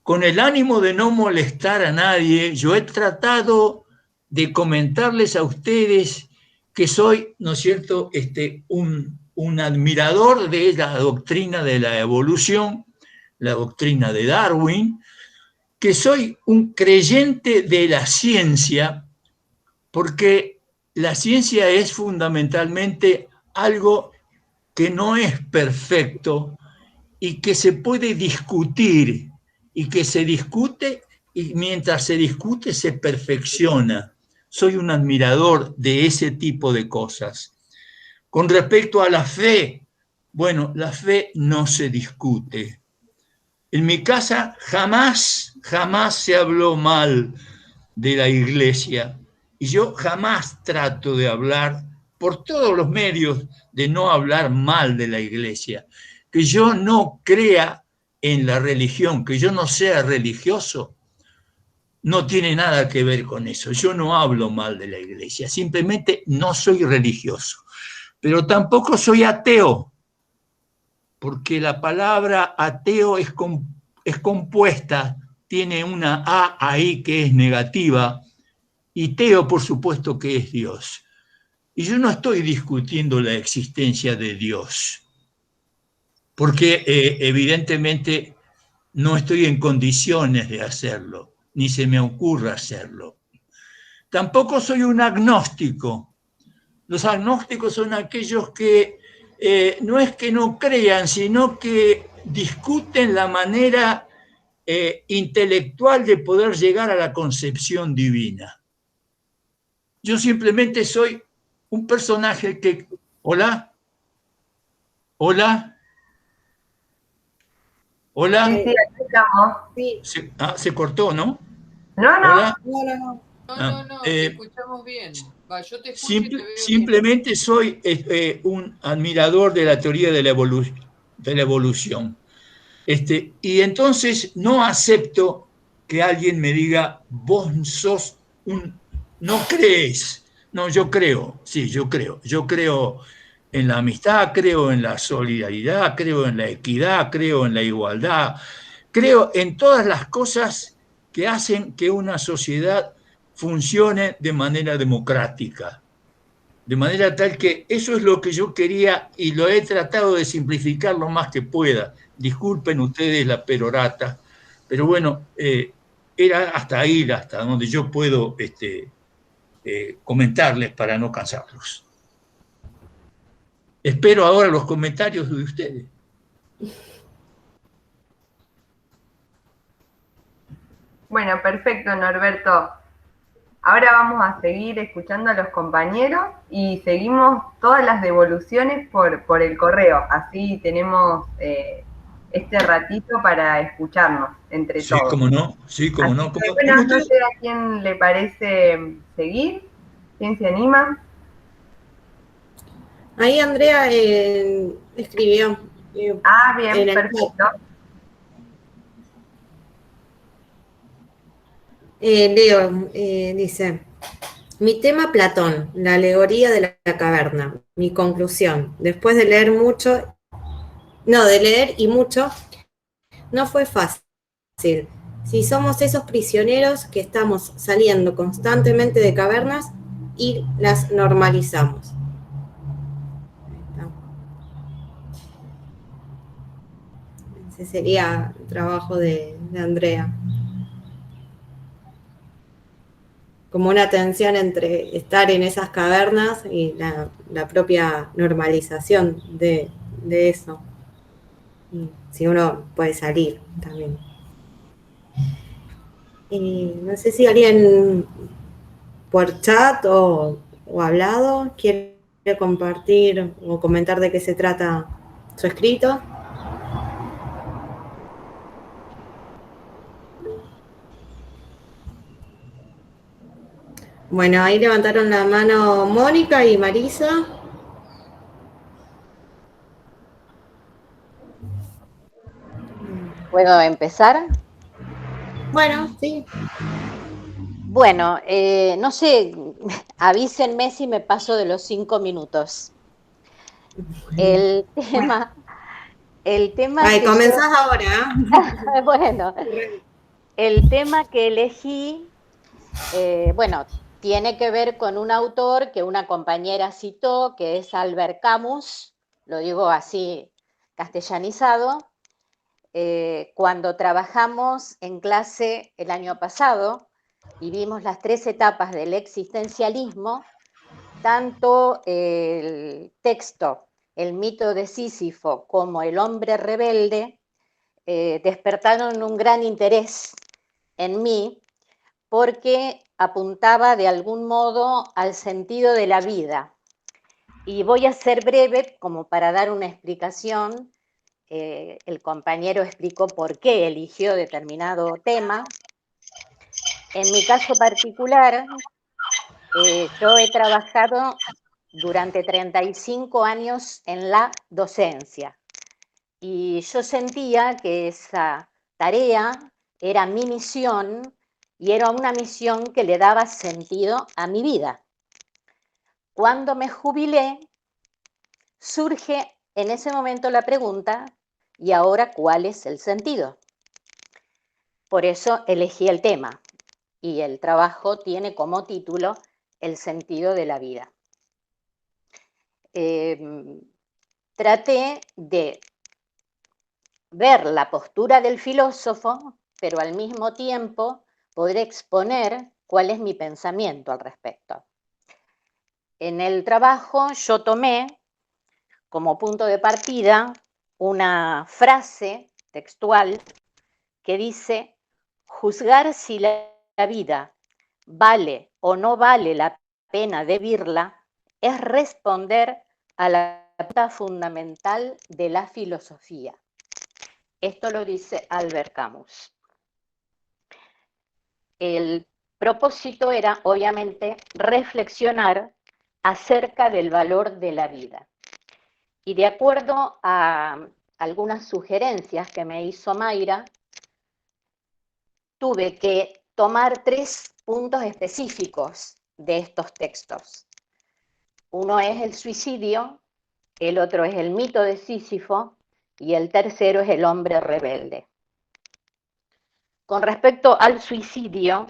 con el ánimo de no molestar a nadie, yo he tratado de comentarles a ustedes que soy, ¿no es cierto?, un admirador de la doctrina de la evolución, la doctrina de Darwin, que soy un creyente de la ciencia, porque la ciencia es fundamentalmente algo que no es perfecto y que se puede discutir, y que se discute, y mientras se discute se perfecciona. Soy un admirador de ese tipo de cosas. Con respecto a la fe, bueno, la fe no se discute. En mi casa jamás se habló mal de la iglesia, y yo jamás trato de hablar por todos los medios de no hablar mal de la iglesia. Que yo no crea en la religión, que yo no sea religioso, no tiene nada que ver con eso. Yo no hablo mal de la iglesia, simplemente no soy religioso. Pero tampoco soy ateo, porque la palabra ateo es compuesta, tiene una A ahí que es negativa, y teo, por supuesto, que es Dios. Y yo no estoy discutiendo la existencia de Dios, porque evidentemente no estoy en condiciones de hacerlo, ni se me ocurra hacerlo. Tampoco soy un agnóstico. Los agnósticos son aquellos que no es que no crean, sino que discuten la manera intelectual de poder llegar a la concepción divina. Yo simplemente soy un personaje que... ¿Hola? ¿Hola? ¿Hola? Sí, aquí estamos. Sí. Se cortó, ¿no? No. ¿Hola? No, te escuchamos bien. Yo te escucho y te veo simplemente bien. Soy un admirador de la teoría de la evolución. Y entonces no acepto que alguien me diga, vos sos no crees. No, yo creo, sí, yo creo. Yo creo en la amistad, creo en la solidaridad, creo en la equidad, creo en la igualdad, creo en todas las cosas que hacen que una sociedad funcione de manera democrática. De manera tal que eso es lo que yo quería, y lo he tratado de simplificar lo más que pueda. Disculpen ustedes la perorata, pero bueno, era hasta ahí, hasta donde yo puedo comentarles para no cansarlos. Espero ahora los comentarios de ustedes. Bueno, perfecto, Norberto. Ahora vamos a seguir escuchando a los compañeros y seguimos todas las devoluciones por el correo. Así tenemos este ratito para escucharnos entre Sí, todos. cómo no, sí, cómo Así no. que ¿Cómo bueno, no usted? sé a quién le parece seguir, quién se anima. Ahí Andrea escribió Ah, bien, en el chat. perfecto. Leo dice, mi tema Platón, la alegoría de la caverna, mi conclusión, después de leer mucho, no, de leer y mucho, no fue fácil. Si somos esos prisioneros que estamos saliendo constantemente de cavernas y las normalizamos. Ese sería el trabajo de Andrea. Como una tensión entre estar en esas cavernas y la propia normalización de eso. Y si uno puede salir también. No sé si alguien por chat o hablado quiere compartir o comentar de qué se trata su escrito. Bueno, ahí levantaron la mano Mónica y Marisa. ¿Puedo empezar? Bueno, sí. Bueno, no sé, avísenme si me paso de los 5 minutos. El tema, el tema Ay, que yo, comenzás ahora. bueno, el tema que elegí, bueno, tiene que ver con un autor que una compañera citó, que es Albert Camus, lo digo así castellanizado. Cuando trabajamos en clase el año pasado y vimos las 3 etapas del existencialismo, tanto el texto, el mito de Sísifo, como el hombre rebelde, despertaron un gran interés en mí porque apuntaba de algún modo al sentido de la vida. Y voy a ser breve como para dar una explicación. El compañero explicó por qué eligió determinado tema. En mi caso particular, yo he trabajado durante 35 años en la docencia y yo sentía que esa tarea era mi misión y era una misión que le daba sentido a mi vida. Cuando me jubilé, surge en ese momento la pregunta, ¿y ahora cuál es el sentido? Por eso elegí el tema y el trabajo tiene como título El sentido de la vida. Traté de ver la postura del filósofo, pero al mismo tiempo poder exponer cuál es mi pensamiento al respecto. En el trabajo yo tomé como punto de partida una frase textual que dice: juzgar si la vida vale o no vale la pena de vivirla es responder a la pregunta fundamental de la filosofía. Esto lo dice Albert Camus. El propósito era, obviamente, reflexionar acerca del valor de la vida. Y de acuerdo a algunas sugerencias que me hizo Mayra, tuve que tomar 3 puntos específicos de estos textos. Uno es el suicidio, el otro es el mito de Sísifo y el tercero es el hombre rebelde. Con respecto al suicidio,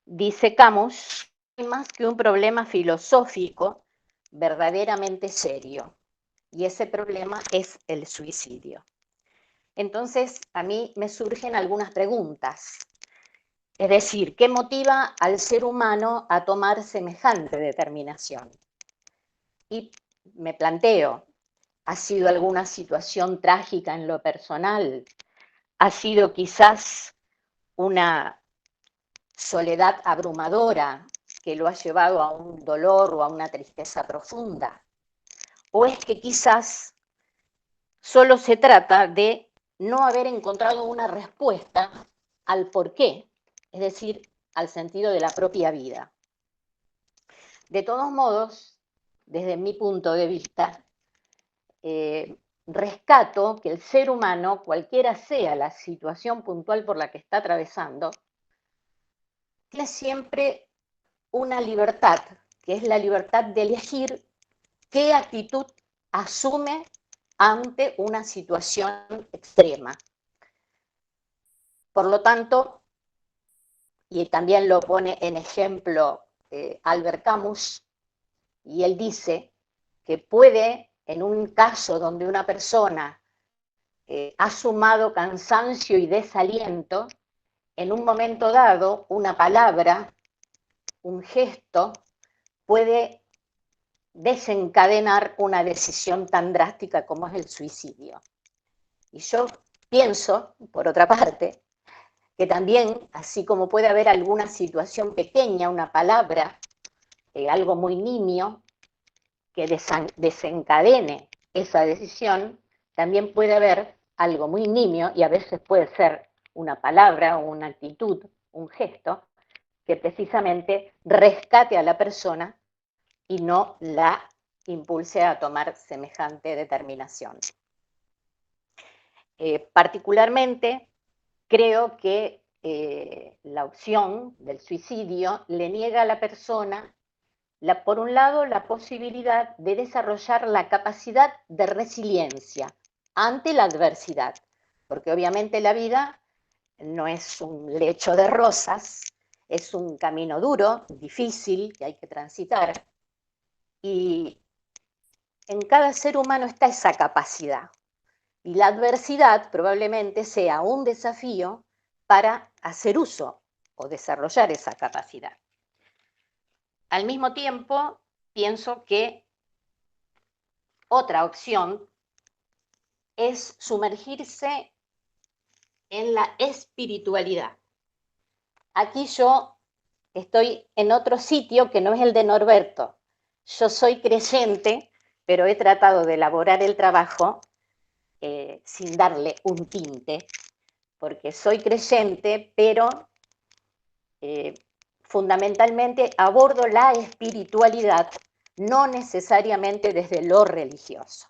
dice Camus, no hay más que un problema filosófico verdaderamente serio, y ese problema es el suicidio. Entonces, a mí me surgen algunas preguntas. Es decir, ¿qué motiva al ser humano a tomar semejante determinación? Y me planteo, ¿ha sido alguna situación trágica en lo personal? ¿Ha sido quizás una soledad abrumadora que lo ha llevado a un dolor o a una tristeza profunda? ¿O es que quizás solo se trata de no haber encontrado una respuesta al porqué, es decir, al sentido de la propia vida? De todos modos, desde mi punto de vista, rescato que el ser humano, cualquiera sea la situación puntual por la que está atravesando, tiene siempre una libertad, que es la libertad de elegir qué actitud asume ante una situación extrema. Por lo tanto, y también lo pone en ejemplo Albert Camus, y él dice que puede, en un caso donde una persona ha sumado cansancio y desaliento, en un momento dado, una palabra, un gesto, puede desencadenar una decisión tan drástica como es el suicidio. Y yo pienso, por otra parte, que también, así como puede haber alguna situación pequeña, una palabra, algo muy nimio, que desencadene esa decisión, también puede haber algo muy nimio, y a veces puede ser una palabra o una actitud, un gesto, que precisamente rescate a la persona y no la impulse a tomar semejante determinación. Particularmente, creo que la opción del suicidio le niega a la persona, por un lado, la posibilidad de desarrollar la capacidad de resiliencia ante la adversidad, porque obviamente la vida no es un lecho de rosas, es un camino duro, difícil, que hay que transitar, y en cada ser humano está esa capacidad. Y la adversidad probablemente sea un desafío para hacer uso o desarrollar esa capacidad. Al mismo tiempo, pienso que otra opción es sumergirse en la espiritualidad. Aquí yo estoy en otro sitio que no es el de Norberto. Yo soy creyente, pero he tratado de elaborar el trabajo sin darle un tinte, porque soy creyente, pero fundamentalmente abordo la espiritualidad, no necesariamente desde lo religioso,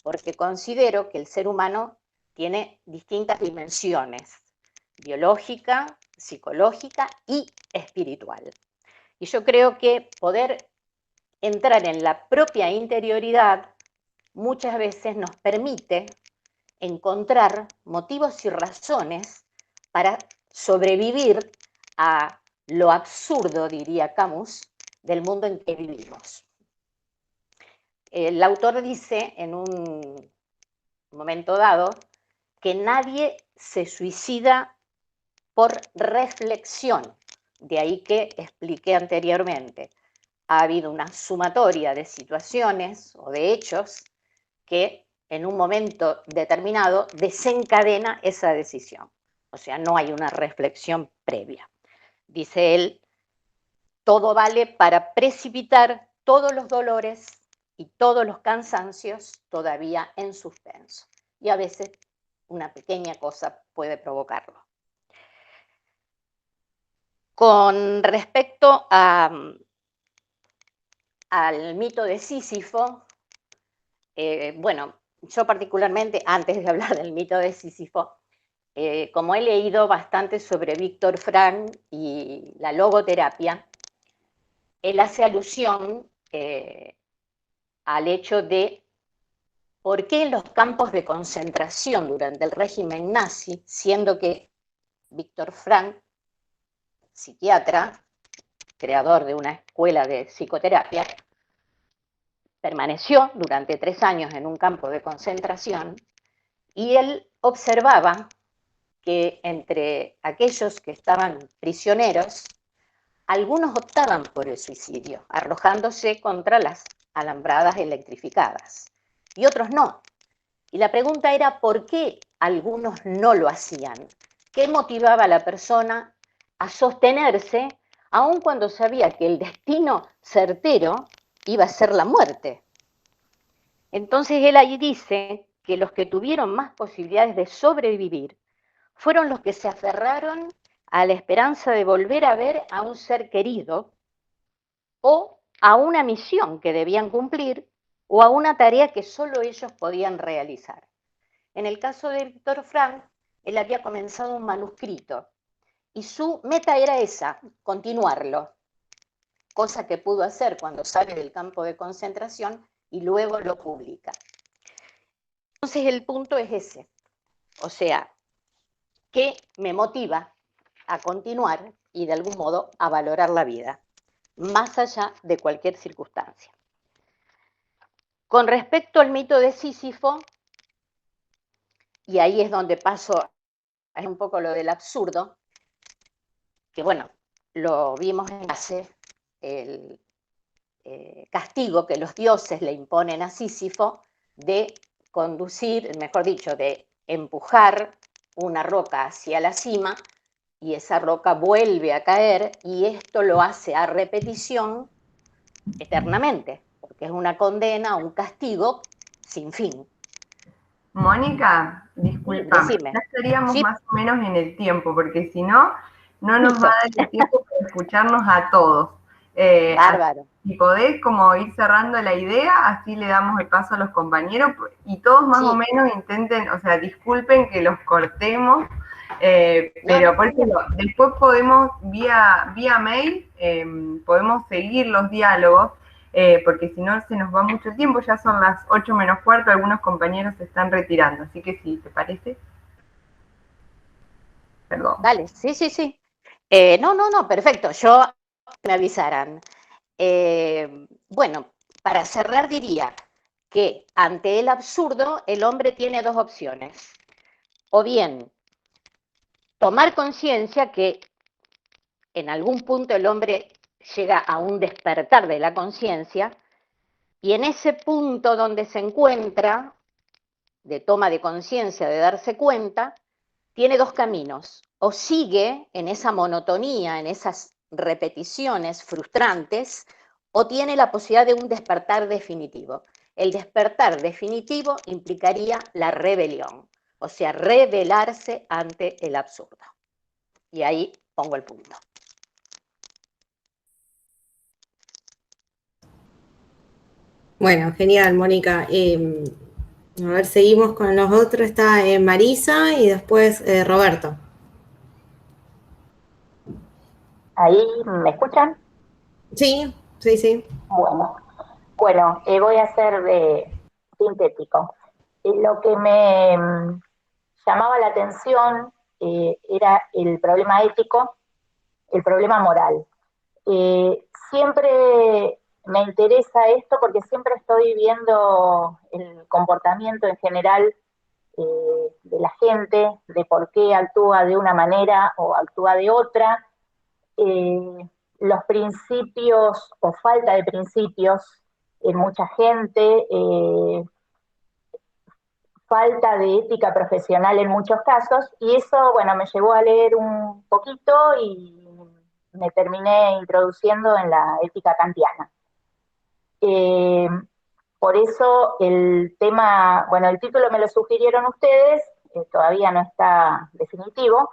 porque considero que el ser humano tiene distintas dimensiones, biológica, psicológica y espiritual. Y yo creo que poder entrar en la propia interioridad muchas veces nos permite encontrar motivos y razones para sobrevivir a lo absurdo, diría Camus, del mundo en que vivimos. El autor dice en un momento dado que nadie se suicida por reflexión, de ahí que expliqué anteriormente. Ha habido una sumatoria de situaciones o de hechos que en un momento determinado desencadena esa decisión. O sea, no hay una reflexión previa. Dice él, todo vale para precipitar todos los dolores y todos los cansancios todavía en suspenso. Y a veces una pequeña cosa puede provocarlo. Con respecto al mito de Sísifo, bueno, yo particularmente, antes de hablar del mito de Sísifo, como he leído bastante sobre Víctor Frank y la logoterapia, él hace alusión al hecho de por qué en los campos de concentración durante el régimen nazi, siendo que Víctor Frank, psiquiatra, creador de una escuela de psicoterapia, permaneció durante 3 años en un campo de concentración y él observaba que entre aquellos que estaban prisioneros, algunos optaban por el suicidio, arrojándose contra las alambradas electrificadas, y otros no. Y la pregunta era por qué algunos no lo hacían. ¿Qué motivaba a la persona a sostenerse, aun cuando sabía que el destino certero iba a ser la muerte. Entonces él ahí dice que los que tuvieron más posibilidades de sobrevivir fueron los que se aferraron a la esperanza de volver a ver a un ser querido o a una misión que debían cumplir o a una tarea que solo ellos podían realizar. En el caso de Víctor Frank, él había comenzado un manuscrito y su meta era esa, continuarlo, cosa que pudo hacer cuando sale del campo de concentración y luego lo publica. Entonces el punto es ese, o sea, ¿qué me motiva a continuar y de algún modo a valorar la vida, más allá de cualquier circunstancia? Con respecto al mito de Sísifo, y ahí es donde paso a un poco lo del absurdo, que bueno, lo vimos en clase, el castigo que los dioses le imponen a Sísifo de conducir, mejor dicho, de empujar una roca hacia la cima y esa roca vuelve a caer y esto lo hace a repetición eternamente, porque es una condena, un castigo sin fin. Mónica, disculpame, Decime. ya estaríamos Sí. más o menos en el tiempo, porque si no, no nos va a dar el tiempo para escucharnos a todos. Bárbaro. Si podés como ir cerrando la idea, así le damos el paso a los compañeros y todos más o menos intenten, o sea, disculpen que los cortemos, pero por ejemplo, después podemos vía mail, podemos seguir los diálogos, porque si no se nos va mucho tiempo, ya son las 8 menos cuarto, algunos compañeros se están retirando, así que si te parece. Perdón. Dale, sí. No, perfecto, yo me avisarán. Bueno, para cerrar diría que ante el absurdo el hombre tiene dos opciones. O bien tomar conciencia que en algún punto el hombre llega a un despertar de la conciencia y en ese punto donde se encuentra, de toma de conciencia, de darse cuenta, tiene dos caminos. O sigue en esa monotonía, en esas repeticiones frustrantes, o tiene la posibilidad de un despertar definitivo. El despertar definitivo implicaría la rebelión, o sea, rebelarse ante el absurdo. Y ahí pongo el punto. Bueno, genial, Mónica. A ver, seguimos con los otros. Está Marisa y después Roberto. ¿Ahí me escuchan? Sí. Bueno, voy a ser sintético. Lo que me llamaba la atención era el problema ético, el problema moral. Siempre me interesa esto porque siempre estoy viendo el comportamiento en general de la gente, de por qué actúa de una manera o actúa de otra. Los principios o falta de principios en mucha gente, falta de ética profesional en muchos casos, y eso, bueno, me llevó a leer un poquito y me terminé introduciendo en la ética kantiana. Por eso el tema, bueno, el título me lo sugirieron ustedes, todavía no está definitivo,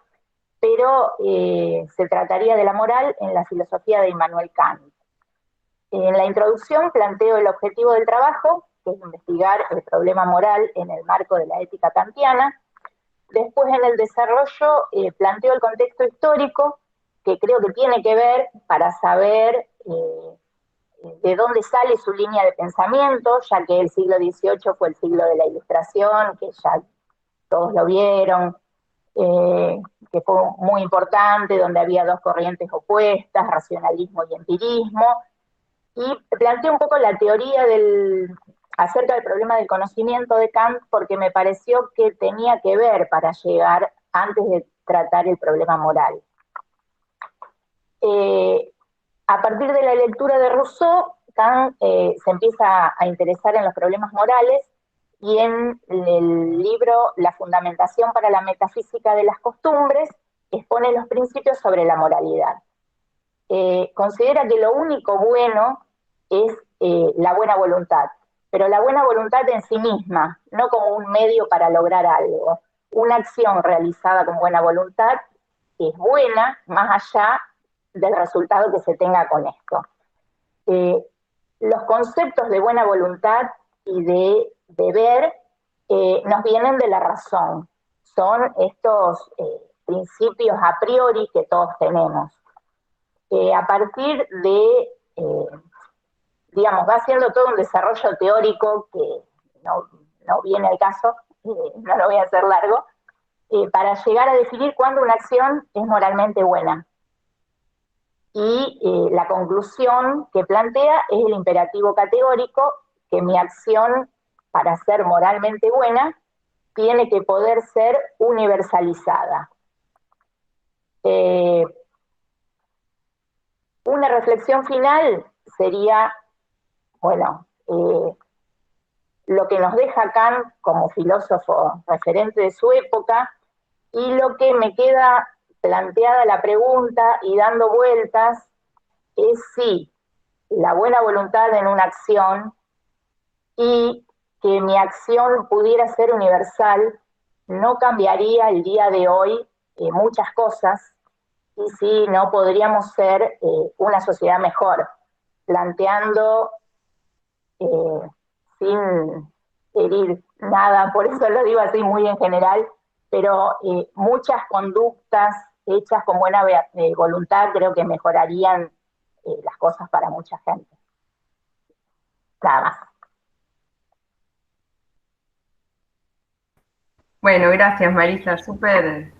pero se trataría de la moral en la filosofía de Immanuel Kant. En la introducción planteo el objetivo del trabajo, que es investigar el problema moral en el marco de la ética kantiana. Después, en el desarrollo, planteo el contexto histórico, que creo que tiene que ver para saber de dónde sale su línea de pensamiento, ya que el siglo XVIII fue el siglo de la Ilustración, que ya todos lo vieron, que fue muy importante, donde había dos corrientes opuestas, racionalismo y empirismo, y planteé un poco la teoría acerca del problema del conocimiento de Kant, porque me pareció que tenía que ver para llegar antes de tratar el problema moral. A partir de la lectura de Rousseau, Kant se empieza a interesar en los problemas morales, y en el libro La fundamentación para la metafísica de las costumbres expone los principios sobre la moralidad. Considera que lo único bueno es la buena voluntad, pero la buena voluntad en sí misma, no como un medio para lograr algo. Una acción realizada con buena voluntad es buena, más allá del resultado que se tenga con esto. Los conceptos de buena voluntad y de deber nos vienen de la razón. Son estos principios a priori que todos tenemos. A partir de, digamos, va haciendo todo un desarrollo teórico que no viene al caso, no lo voy a hacer largo, para llegar a definir cuándo una acción es moralmente buena. Y la conclusión que plantea es el imperativo categórico, que mi acción, para ser moralmente buena, tiene que poder ser universalizada. Una reflexión final sería, bueno, lo que nos deja Kant como filósofo referente de su época, y lo que me queda planteada la pregunta y dando vueltas es si la buena voluntad en una acción y que mi acción pudiera ser universal no cambiaría el día de hoy muchas cosas, y si no podríamos ser una sociedad mejor, planteando sin herir nada, por eso lo digo así muy en general, pero muchas conductas hechas con buena voluntad creo que mejorarían las cosas para mucha gente. Nada más. Bueno, gracias Marisa, súper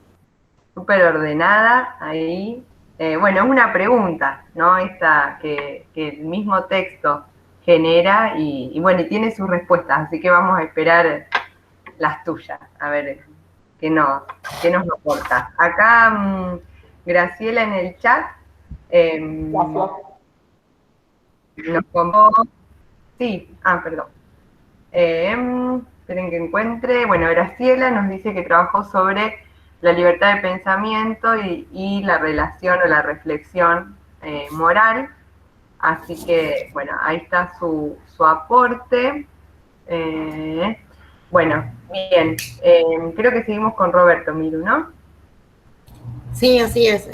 ordenada ahí. Bueno, es una pregunta, ¿no? Esta que el mismo texto genera y bueno, y tiene sus respuestas, así que vamos a esperar las tuyas, a ver qué nos aporta. Acá Graciela en el chat nos contó, sí, perdón. Esperen que encuentre. Bueno, Graciela nos dice que trabajó sobre la libertad de pensamiento y la relación o la reflexión moral. Así que, bueno, ahí está su aporte. Bueno, bien. Creo que seguimos con Roberto Miru, ¿no? Sí, así es.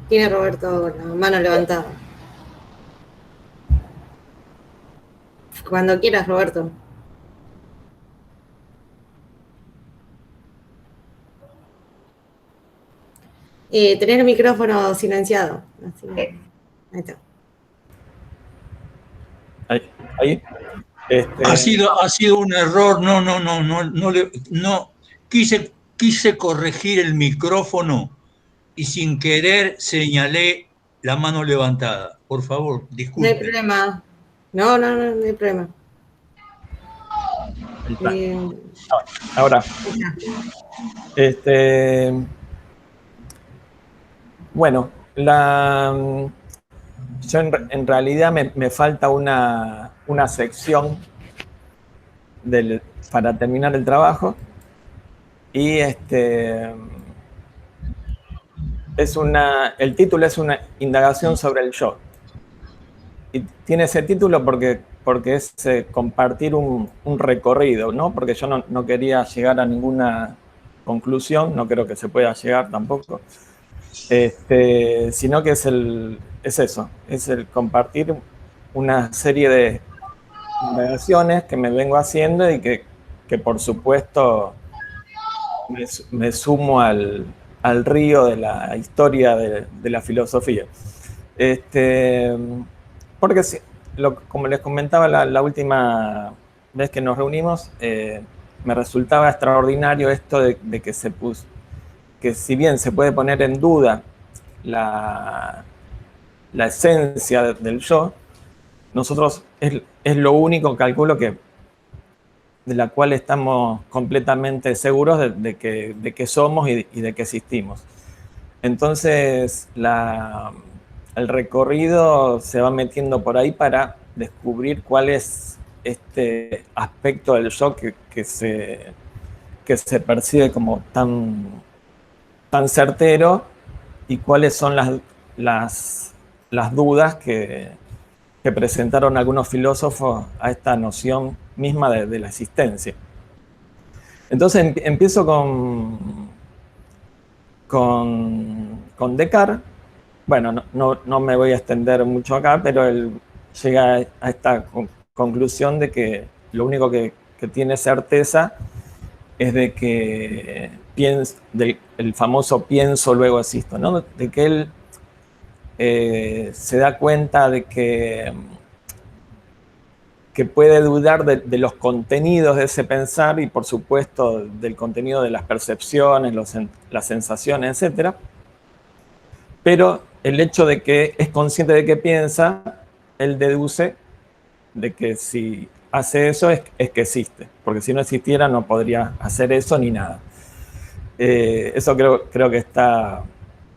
Tiene Roberto la mano levantada. Cuando quieras, Roberto. Tener el micrófono silenciado. Así. Ahí está. Ahí. Ha sido un error, no quise corregir el micrófono y sin querer señalé la mano levantada. Por favor, disculpe. No hay problema. No hay problema. Ahora. Bueno, yo en realidad me falta una sección para terminar el trabajo, y el título es una indagación sobre el yo. Y tiene ese título porque es compartir un recorrido, ¿no? Porque yo no quería llegar a ninguna conclusión, no creo que se pueda llegar tampoco, sino que es eso, es el compartir una serie de indagaciones que me vengo haciendo y que por supuesto me sumo al río de la historia de la filosofía. Porque como les comentaba la última vez que nos reunimos, me resultaba extraordinario esto de que que si bien se puede poner en duda la esencia del yo, nosotros es lo único, calculo, de la cual estamos completamente seguros de que somos y de que existimos. Entonces, el recorrido se va metiendo por ahí para descubrir cuál es este aspecto del yo que se percibe como tan tan certero y cuáles son las dudas que presentaron algunos filósofos a esta noción misma de la existencia. Entonces empiezo con Descartes. Bueno, no me voy a extender mucho acá, pero él llega a esta conclusión de que lo único que tiene certeza es de que el famoso pienso, luego existo, ¿no? De que él se da cuenta de que puede dudar de los contenidos de ese pensar y, por supuesto, del contenido de las percepciones, las sensaciones, etc. Pero el hecho de que es consciente de que piensa, él deduce de que si hace eso es que existe, porque si no existiera no podría hacer eso ni nada. Eso creo que está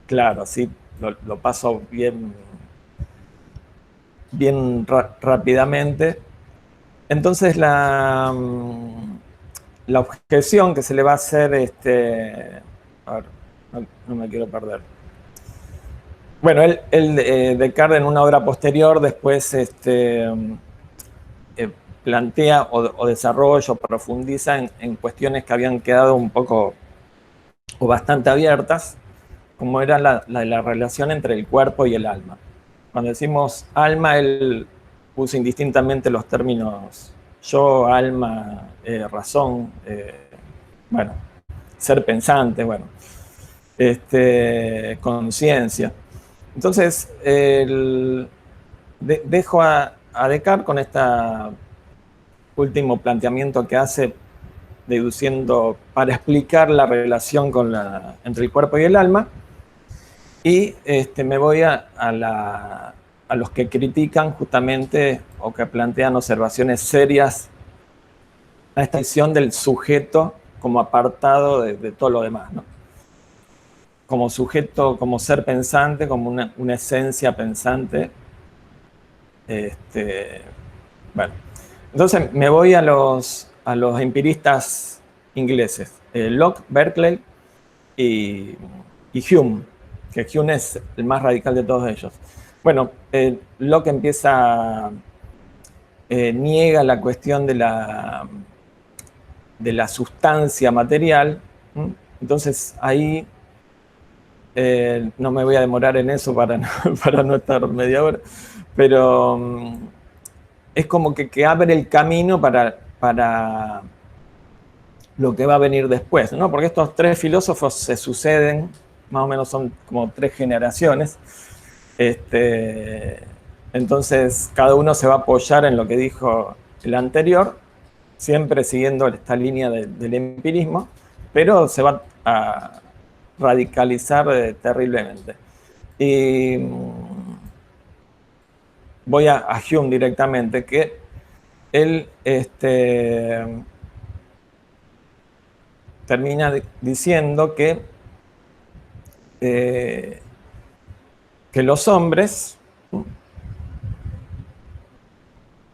claro, así lo paso bien rápidamente. Entonces la objeción que se le va a hacer, a ver, no me quiero perder. Bueno, Descartes en una obra posterior después plantea o desarrolla o profundiza en cuestiones que habían quedado un poco o bastante abiertas, como era la relación entre el cuerpo y el alma. Cuando decimos alma, él usa indistintamente los términos yo, alma, razón, bueno, ser pensante, bueno, conciencia. Entonces, dejo a Descartes con este último planteamiento que hace, deduciendo para explicar la relación entre el cuerpo y el alma, y me voy a los que critican justamente o que plantean observaciones serias a esta visión del sujeto como apartado de todo lo demás, ¿no? Como sujeto, como ser pensante, como una esencia pensante. Bueno, entonces me voy a los empiristas ingleses, Locke, Berkeley y Hume, que Hume es el más radical de todos ellos. Bueno, Locke niega la cuestión de la sustancia material. Entonces ahí no me voy a demorar en eso para no estar media hora, pero es como que abre el camino para lo que va a venir después, ¿no? Porque estos tres filósofos se suceden, más o menos son como tres generaciones. Entonces cada uno se va a apoyar en lo que dijo el anterior, siempre siguiendo esta línea del empirismo, pero se va a radicalizar terriblemente. Y voy a Hume directamente, que él termina diciendo que los hombres,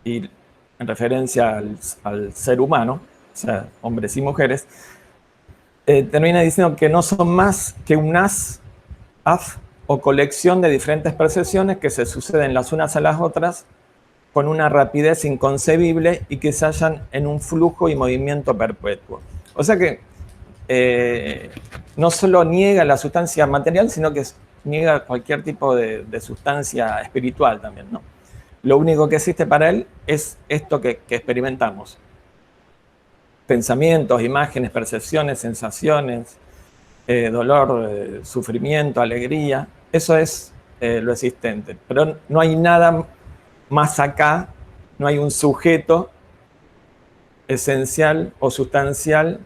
y en referencia al ser humano, o sea, hombres y mujeres, termina diciendo que no son más que un haz o colección de diferentes percepciones que se suceden las unas a las otras con una rapidez inconcebible y que se hallan en un flujo y movimiento perpetuo. O sea que no solo niega la sustancia material, sino que niega cualquier tipo de sustancia espiritual también, ¿no? Lo único que existe para él es esto que experimentamos. Pensamientos, imágenes, percepciones, sensaciones, dolor, sufrimiento, alegría. Eso es lo existente. Pero no hay nada más acá, no hay un sujeto esencial o sustancial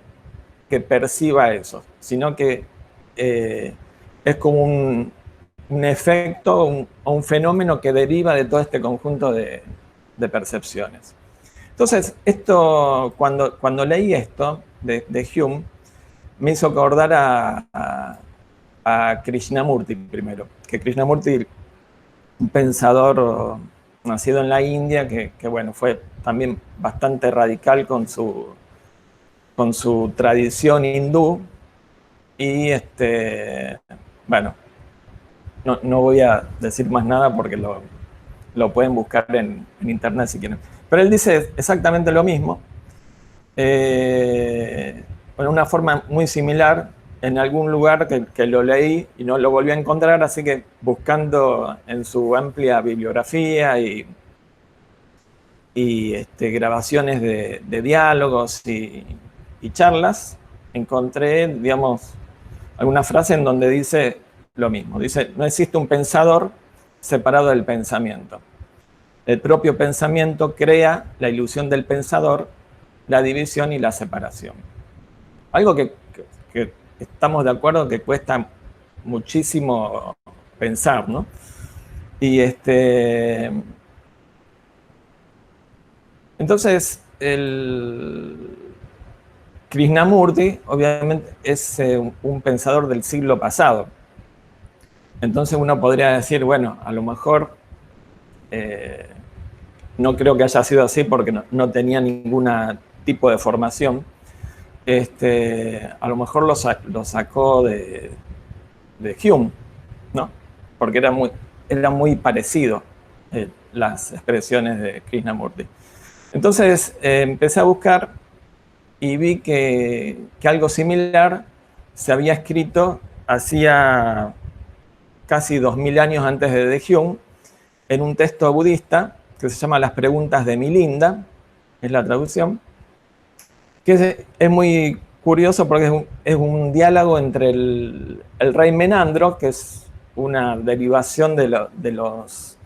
que perciba eso, sino que es como un efecto o un fenómeno que deriva de todo este conjunto de percepciones. Entonces, esto, cuando leí esto de Hume, me hizo acordar a Krishnamurti primero, que Krishnamurti, un pensador nacido en la India, que bueno, fue también bastante radical con su tradición hindú, Y bueno, no voy a decir más nada porque lo pueden buscar en internet si quieren. Pero él dice exactamente lo mismo, en una forma muy similar, en algún lugar que lo leí y no lo volví a encontrar, así que buscando en su amplia bibliografía y grabaciones de diálogos y charlas, encontré, digamos, alguna frase en donde dice lo mismo. Dice, no existe un pensador separado del pensamiento. El propio pensamiento crea la ilusión del pensador, la división y la separación. Algo que estamos de acuerdo que cuesta muchísimo pensar, ¿no? Y entonces, Krishnamurti, obviamente, es un pensador del siglo pasado. Entonces uno podría decir, bueno, a lo mejor no creo que haya sido así porque no tenía ningún tipo de formación. A lo mejor lo sacó de Hume, ¿no? Porque era muy parecido las expresiones de Krishnamurti. Entonces empecé a buscar y vi que algo similar se había escrito hacía casi 2000 años antes de Hume, en un texto budista que se llama Las preguntas de Milinda, es la traducción, que es muy curioso porque es un diálogo entre el rey Menandro, que es una derivación de los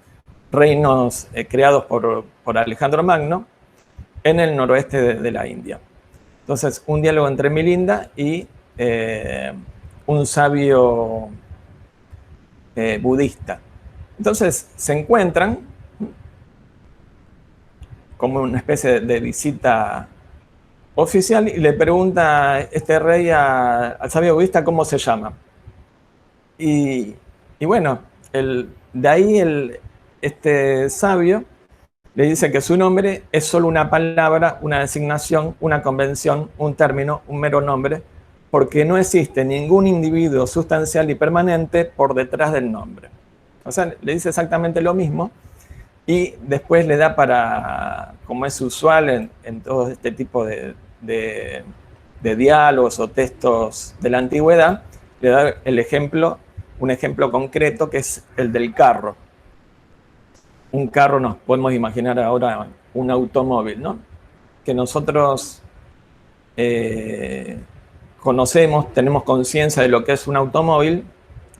reinos creados por Alejandro Magno, en el noroeste de la India. Entonces, un diálogo entre Milinda y un sabio budista. Entonces, se encuentran como una especie de visita oficial y le pregunta este rey al sabio budista cómo se llama. Y bueno, de ahí este sabio le dice que su nombre es solo una palabra, una designación, una convención, un término, un mero nombre, porque no existe ningún individuo sustancial y permanente por detrás del nombre. O sea, le dice exactamente lo mismo y después le da para, como es usual en todo este tipo de diálogos o textos de la antigüedad, le da un ejemplo concreto que es el del carro. Un carro nos podemos imaginar ahora un automóvil, ¿no? Que nosotros conocemos, tenemos conciencia de lo que es un automóvil,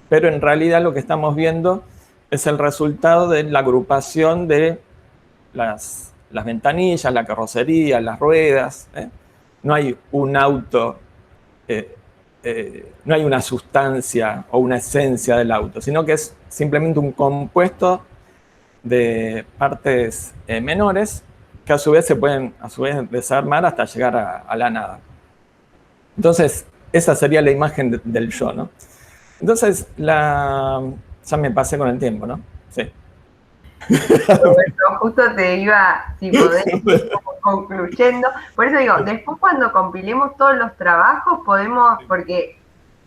pero en realidad lo que estamos viendo es el resultado de la agrupación de las ventanillas, la carrocería, las ruedas. No hay un auto, no hay una sustancia o una esencia del auto, sino que es simplemente un compuesto de partes menores que a su vez se pueden desarmar hasta llegar a la nada. Entonces, esa sería la imagen del yo, ¿no? Entonces, ya me pasé con el tiempo, ¿no? Sí. Bueno, justo te iba, si podés, concluyendo. Por eso digo, después cuando compilemos todos los trabajos podemos, porque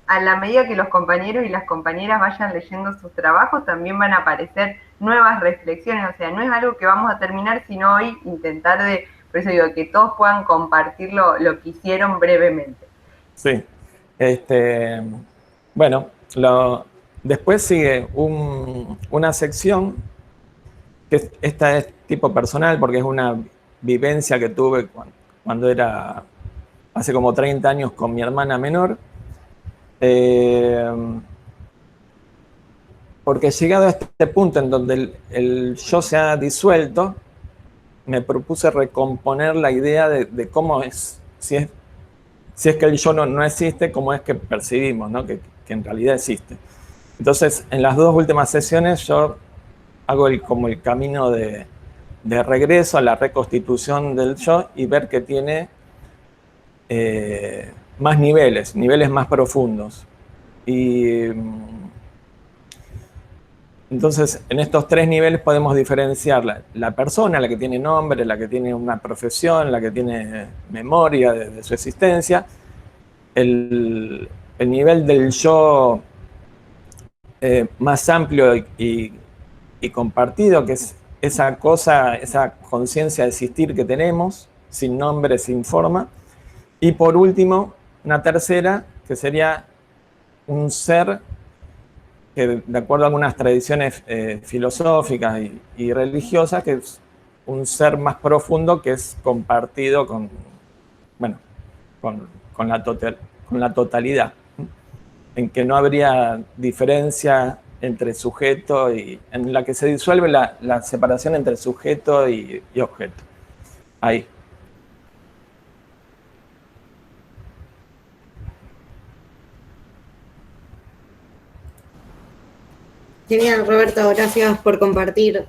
a la medida que los compañeros y las compañeras vayan leyendo sus trabajos, también van a aparecer nuevas reflexiones. O sea, no es algo que vamos a terminar, sino hoy intentar por eso digo, que todos puedan compartir lo que hicieron brevemente. Sí. Bueno, después sigue una sección, que esta es tipo personal, porque es una vivencia que tuve cuando era hace como 30 años con mi hermana menor. Porque llegado a este punto en donde el yo se ha disuelto, me propuse recomponer la idea de cómo es, si es que el yo no existe, cómo es que percibimos, ¿no? que en realidad existe. Entonces, en las dos últimas sesiones yo hago como el camino de regreso a la reconstitución del yo y ver que tiene más niveles más profundos. Y entonces, en estos tres niveles podemos diferenciar la persona, la que tiene nombre, la que tiene una profesión, la que tiene memoria de su existencia, el el nivel del yo más amplio y compartido, que es esa cosa, esa conciencia de existir que tenemos, sin nombre, sin forma. Y por último, una tercera, que sería un ser que, de acuerdo a algunas tradiciones filosóficas y religiosas, que es un ser más profundo que es compartido con, bueno, con la totalidad, en que no habría diferencia entre sujeto y en la que se disuelve la separación entre sujeto y objeto. Ahí. Genial, Roberto, gracias por compartir.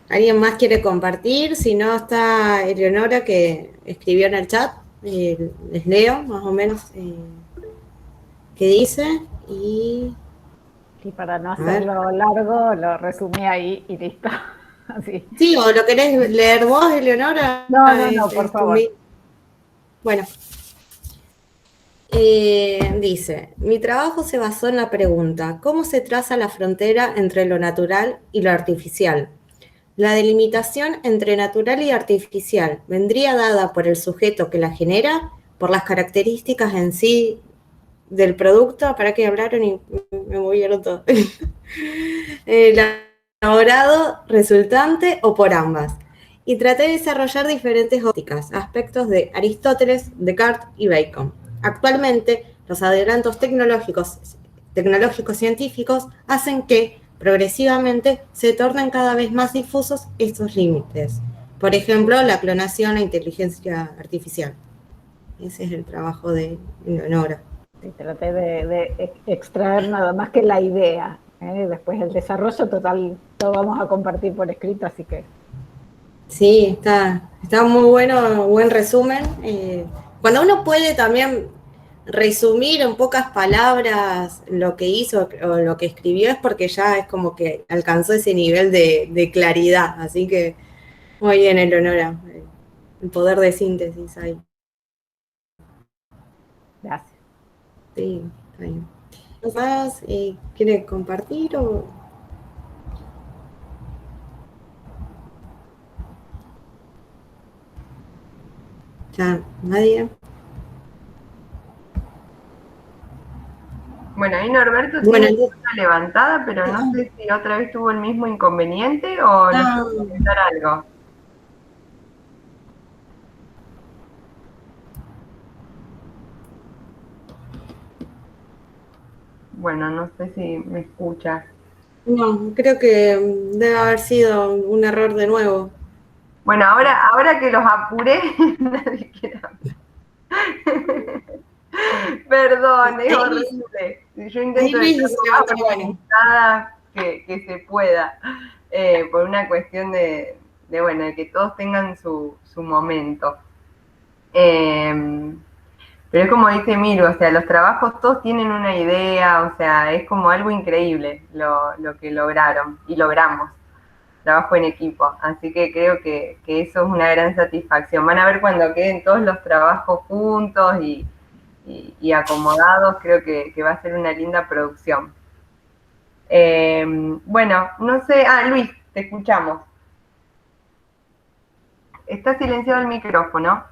¿Alguien más quiere compartir? Si no, está Eleonora, que escribió en el chat. Les leo más o menos qué dice. Y para no hacerlo largo, lo resumí ahí y listo. Así. Sí, o lo querés leer vos, Eleonora. No, por favor. Bueno. Dice, mi trabajo se basó en la pregunta, ¿cómo se traza la frontera entre lo natural y lo artificial? La delimitación entre natural y artificial vendría dada por el sujeto que la genera, por las características en sí del producto, para que hablaron y me movieron todo, elaborado, resultante o por ambas. Y traté de desarrollar diferentes ópticas, aspectos de Aristóteles, Descartes y Bacon. Actualmente, los adelantos tecnológicos científicos hacen que progresivamente se tornen cada vez más difusos estos límites. Por ejemplo, la clonación, la inteligencia artificial. Ese es el trabajo de Leonora. Sí, traté de extraer nada más que la idea. Después el desarrollo total lo vamos a compartir por escrito, así que... Sí, está muy bueno, buen resumen. Cuando uno puede también resumir en pocas palabras lo que hizo o lo que escribió, es porque ya es como que alcanzó ese nivel de claridad. Así que muy bien, Eleonora. El poder de síntesis ahí. Gracias. Sí, está bien. ¿Más quiere compartir o...? Ya, nadie. Bueno, ahí Norberto tiene una levantada, pero no sé si otra vez tuvo el mismo inconveniente o le quiero comentar algo. Bueno, no sé si me escucha. No, creo que debe haber sido un error de nuevo. Bueno, ahora que los apuré, nadie quiere hablar. Perdón, es horrible. Yo intento estar lo más organizada que se pueda, por una cuestión de que todos tengan su momento. Pero es como dice Miro, o sea, los trabajos todos tienen una idea, o sea, es como algo increíble lo que lograron y logramos. Trabajo en equipo, así que creo que eso es una gran satisfacción. Van a ver cuando queden todos los trabajos juntos y acomodados, creo que va a ser una linda producción. Bueno, no sé, Luis, te escuchamos. Está silenciado el micrófono.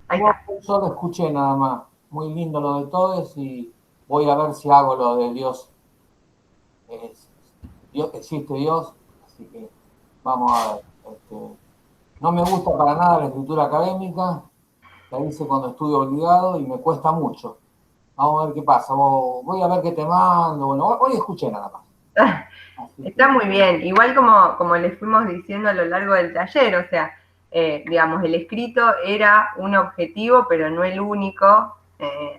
Ahí está. Yo lo escuché nada más, muy lindo lo de todos y voy a ver si hago lo de Dios. Existe Dios, así que vamos a ver. No me gusta para nada la escritura académica, la hice cuando estudio obligado y me cuesta mucho. Vamos a ver qué pasa. Voy a ver qué te mando. Bueno, hoy escuché nada más. Está muy bien. Igual como les fuimos diciendo a lo largo del taller, o sea, digamos, el escrito era un objetivo, pero no el único.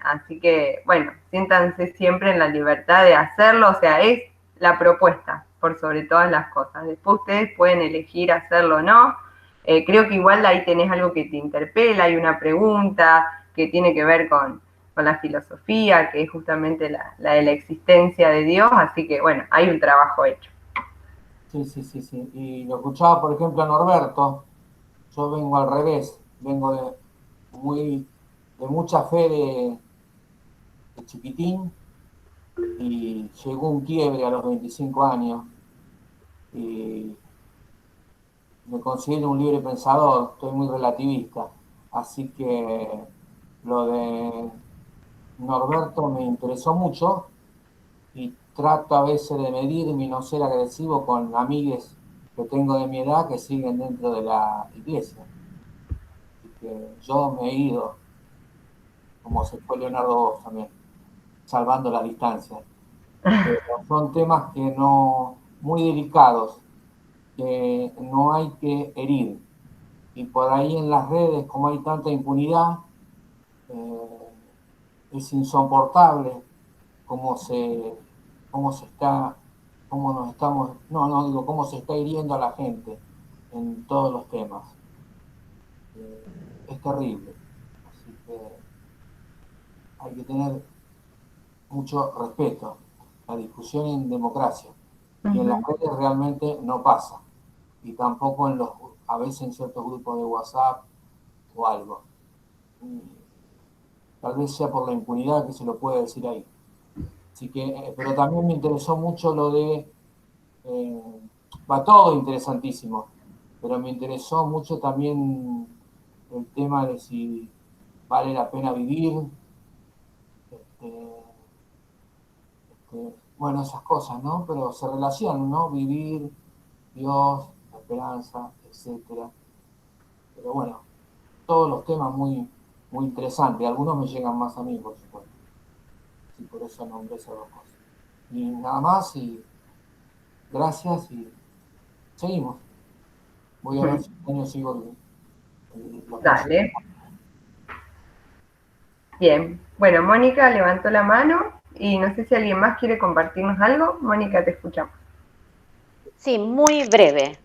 Así que, bueno, siéntanse siempre en la libertad de hacerlo. O sea, es la propuesta por sobre todas las cosas. Después ustedes pueden elegir hacerlo o no. Creo que igual ahí tenés algo que te interpela, hay una pregunta que tiene que ver con la filosofía, que es justamente la de la existencia de Dios, así que bueno, hay un trabajo hecho. Sí. Y lo escuchaba, por ejemplo, a Norberto, yo vengo al revés, vengo de muy mucha fe de chiquitín, y llegó un quiebre a los 25 años, y me considero un libre pensador, estoy muy relativista, así que lo de Norberto me interesó mucho, y trato a veces de medirme y no ser agresivo con amigues que tengo de mi edad que siguen dentro de la iglesia. Así que yo me he ido, como se fue Leonardo Bosch también, salvando la distancia. Pero son temas que no, muy delicados, que no hay que herir. Y por ahí en las redes, como hay tanta impunidad, es insoportable cómo nos estamos, no digo, cómo se está hiriendo a la gente en todos los temas. Es terrible. Así que hay que tener mucho respeto. La discusión en democracia. Y en las redes realmente no pasa. Y tampoco a veces en ciertos grupos de WhatsApp o algo. Y tal vez sea por la impunidad que se lo puede decir ahí. Así que, pero también me interesó mucho lo de, va todo interesantísimo, pero me interesó mucho también el tema de si vale la pena vivir, bueno, esas cosas, ¿no? Pero se relacionan, ¿no? Vivir, Dios, la esperanza, etcétera. Pero bueno, todos los temas muy, muy interesantes. Algunos me llegan más a mí, por supuesto. Y por eso nombré esas dos cosas. Y nada más, y gracias, y seguimos. Voy a ver si este año sigo los Dale. Bien. Bueno, Mónica levantó la mano y no sé si alguien más quiere compartirnos algo. Mónica, te escuchamos. Sí, muy breve.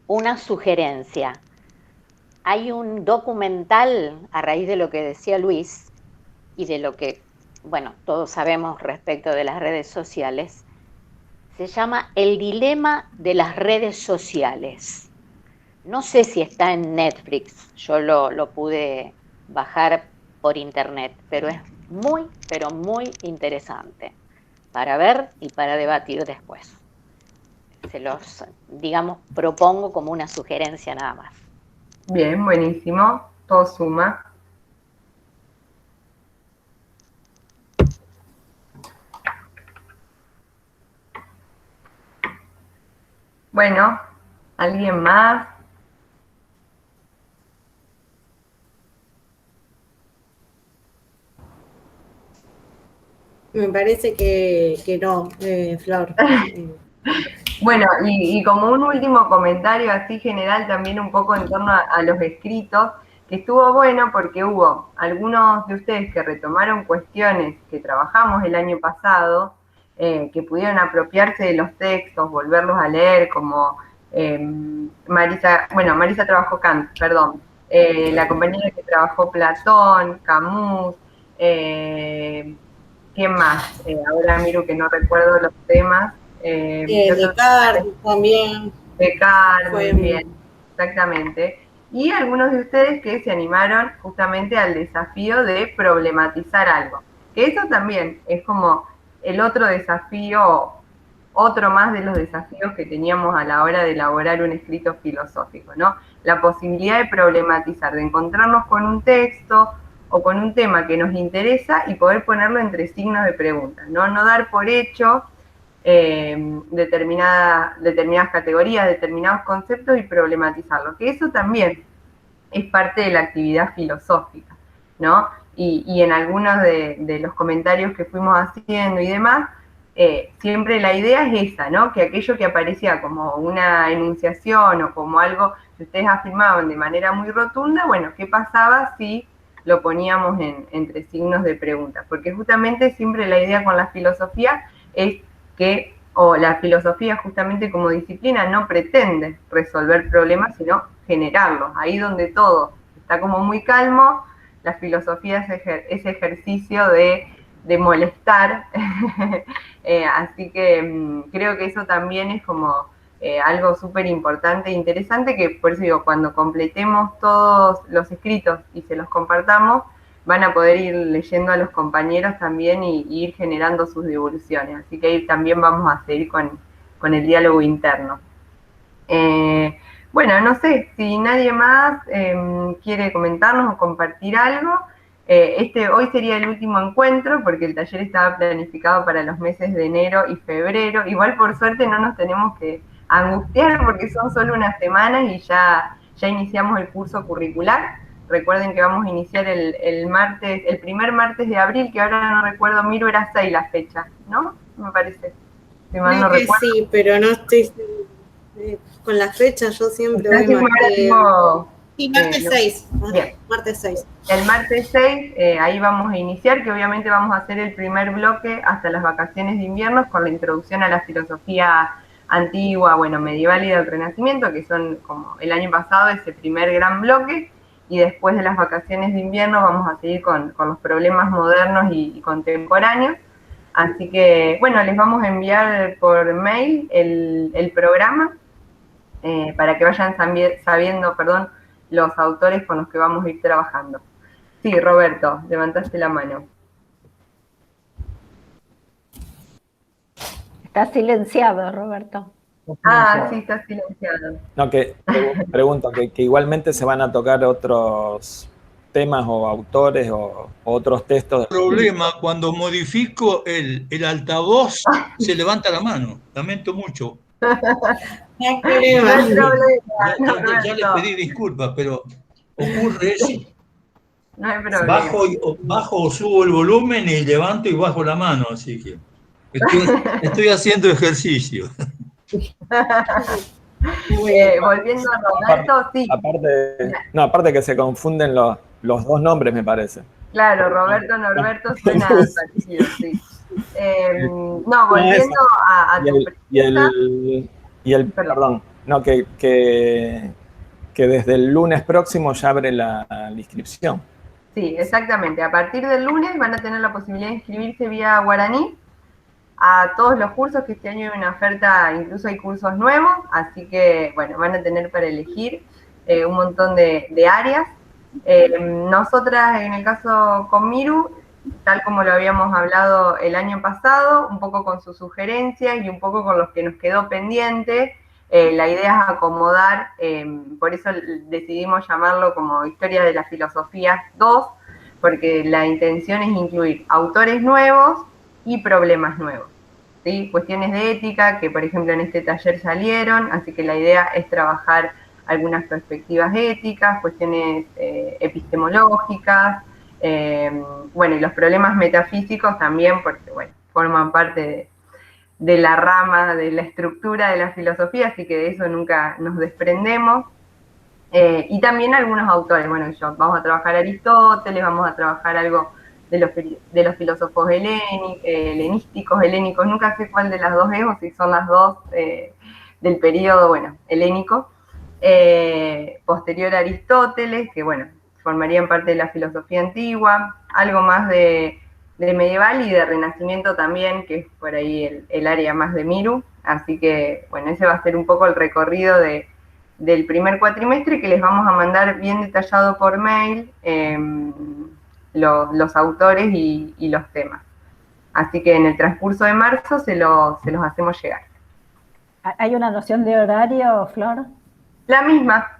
Una sugerencia. Hay un documental a raíz de lo que decía Luis y de lo que, bueno, todos sabemos respecto de las redes sociales. Se llama El dilema de las redes sociales. No sé si está en Netflix, yo lo pude bajar por internet, pero es muy, pero muy interesante para ver y para debatir después. Se los, digamos, propongo como una sugerencia nada más. Bien, buenísimo, todo suma. Bueno, ¿alguien más? Me parece que no, Flor. Bueno, y como un último comentario así general también un poco en torno a los escritos, que estuvo bueno porque hubo algunos de ustedes que retomaron cuestiones que trabajamos el año pasado, que pudieron apropiarse de los textos, volverlos a leer, como Marisa trabajó Kant, perdón, la compañera que trabajó Platón, Camus, ¿quién más? Ahora miro que no recuerdo los temas. Descartes también. Descartes, muy bien, exactamente. Y algunos de ustedes que se animaron justamente al desafío de problematizar algo. Que eso también es como el otro desafío, otro más de los desafíos que teníamos a la hora de elaborar un escrito filosófico, ¿no? La posibilidad de problematizar, de encontrarnos con un texto o con un tema que nos interesa y poder ponerlo entre signos de pregunta, ¿no? No dar por hecho determinadas categorías, determinados conceptos y problematizarlo, que eso también es parte de la actividad filosófica, ¿no? Y en algunos de los comentarios que fuimos haciendo y demás, siempre la idea es esa, ¿no? Que aquello que aparecía como una enunciación o como algo que ustedes afirmaban de manera muy rotunda, bueno, ¿qué pasaba si lo poníamos entre signos de pregunta? Porque justamente siempre la idea con la filosofía es que, o la filosofía justamente como disciplina no pretende resolver problemas, sino generarlos. Ahí donde todo está como muy calmo, la filosofía es ese ejercicio de molestar. Así que creo que eso también es como algo súper importante e interesante, que por eso digo, cuando completemos todos los escritos y se los compartamos, van a poder ir leyendo a los compañeros también y ir generando sus devoluciones. Así que ahí también vamos a seguir con el diálogo interno. Bueno, no sé, si nadie más quiere comentarnos o compartir algo, hoy sería el último encuentro porque el taller estaba planificado para los meses de enero y febrero. Igual por suerte no nos tenemos que angustiar porque son solo unas semanas y ya iniciamos el curso curricular. Recuerden que vamos a iniciar el primer martes de abril, que ahora no recuerdo, Miru, era 6 la fecha, ¿no? Me parece. Si mal no recuerdo. Sí, pero no estoy con la fecha, yo siempre voy martes 6. Bien. Martes 6. El martes 6, ahí vamos a iniciar, que obviamente vamos a hacer el primer bloque hasta las vacaciones de invierno con la introducción a la filosofía antigua, bueno, medieval y del Renacimiento, que son como el año pasado ese primer gran bloque, y después de las vacaciones de invierno vamos a seguir con los problemas modernos y contemporáneos. Así que, bueno, les vamos a enviar por mail el programa para que vayan sabiendo, los autores con los que vamos a ir trabajando. Sí, Roberto, levantaste la mano. Está silenciado, Roberto. Ah, sí, está silenciado. No, que pregunto, que igualmente se van a tocar otros temas o autores o otros textos. El problema, cuando modifico el altavoz, se levanta la mano. Lamento mucho. No hay problema. Ya les pedí disculpas, pero ocurre eso. No hay problema. Bajo o subo el volumen y levanto y bajo la mano, así que estoy haciendo ejercicio. Volviendo a Roberto, sí. Aparte que se confunden los dos nombres, me parece. Claro, Roberto, Norberto suena parecido, sí. No, volviendo a tu pregunta. Perdón, no, que desde el lunes próximo ya abre la inscripción. Sí, exactamente. A partir del lunes van a tener la posibilidad de inscribirse vía Guaraní a todos los cursos, que este año hay una oferta, incluso hay cursos nuevos, así que, bueno, van a tener para elegir un montón de áreas. Nosotras, en el caso con Miru, tal como lo habíamos hablado el año pasado, un poco con sus sugerencias y un poco con los que nos quedó pendiente, la idea es acomodar, por eso decidimos llamarlo como Historia de la Filosofía 2, porque la intención es incluir autores nuevos y problemas nuevos, ¿sí? Cuestiones de ética que, por ejemplo, en este taller salieron, así que la idea es trabajar algunas perspectivas éticas, cuestiones epistemológicas, bueno, y los problemas metafísicos también, porque, bueno, forman parte de la rama, de la estructura de la filosofía, así que de eso nunca nos desprendemos. Y también algunos autores, bueno, vamos a trabajar Aristóteles, vamos a trabajar algo de los filósofos helenísticos, helénicos, nunca sé cuál de las dos es, o si son las dos del periodo, bueno, helénico, posterior a Aristóteles, que, bueno, formarían parte de la filosofía antigua, algo más de medieval y de renacimiento también, que es por ahí el área más de Miru, así que, bueno, ese va a ser un poco el recorrido del primer cuatrimestre, que les vamos a mandar bien detallado por mail, los autores y los temas. Así que en el transcurso de marzo se los hacemos llegar. ¿Hay una noción de horario, Flor? La misma,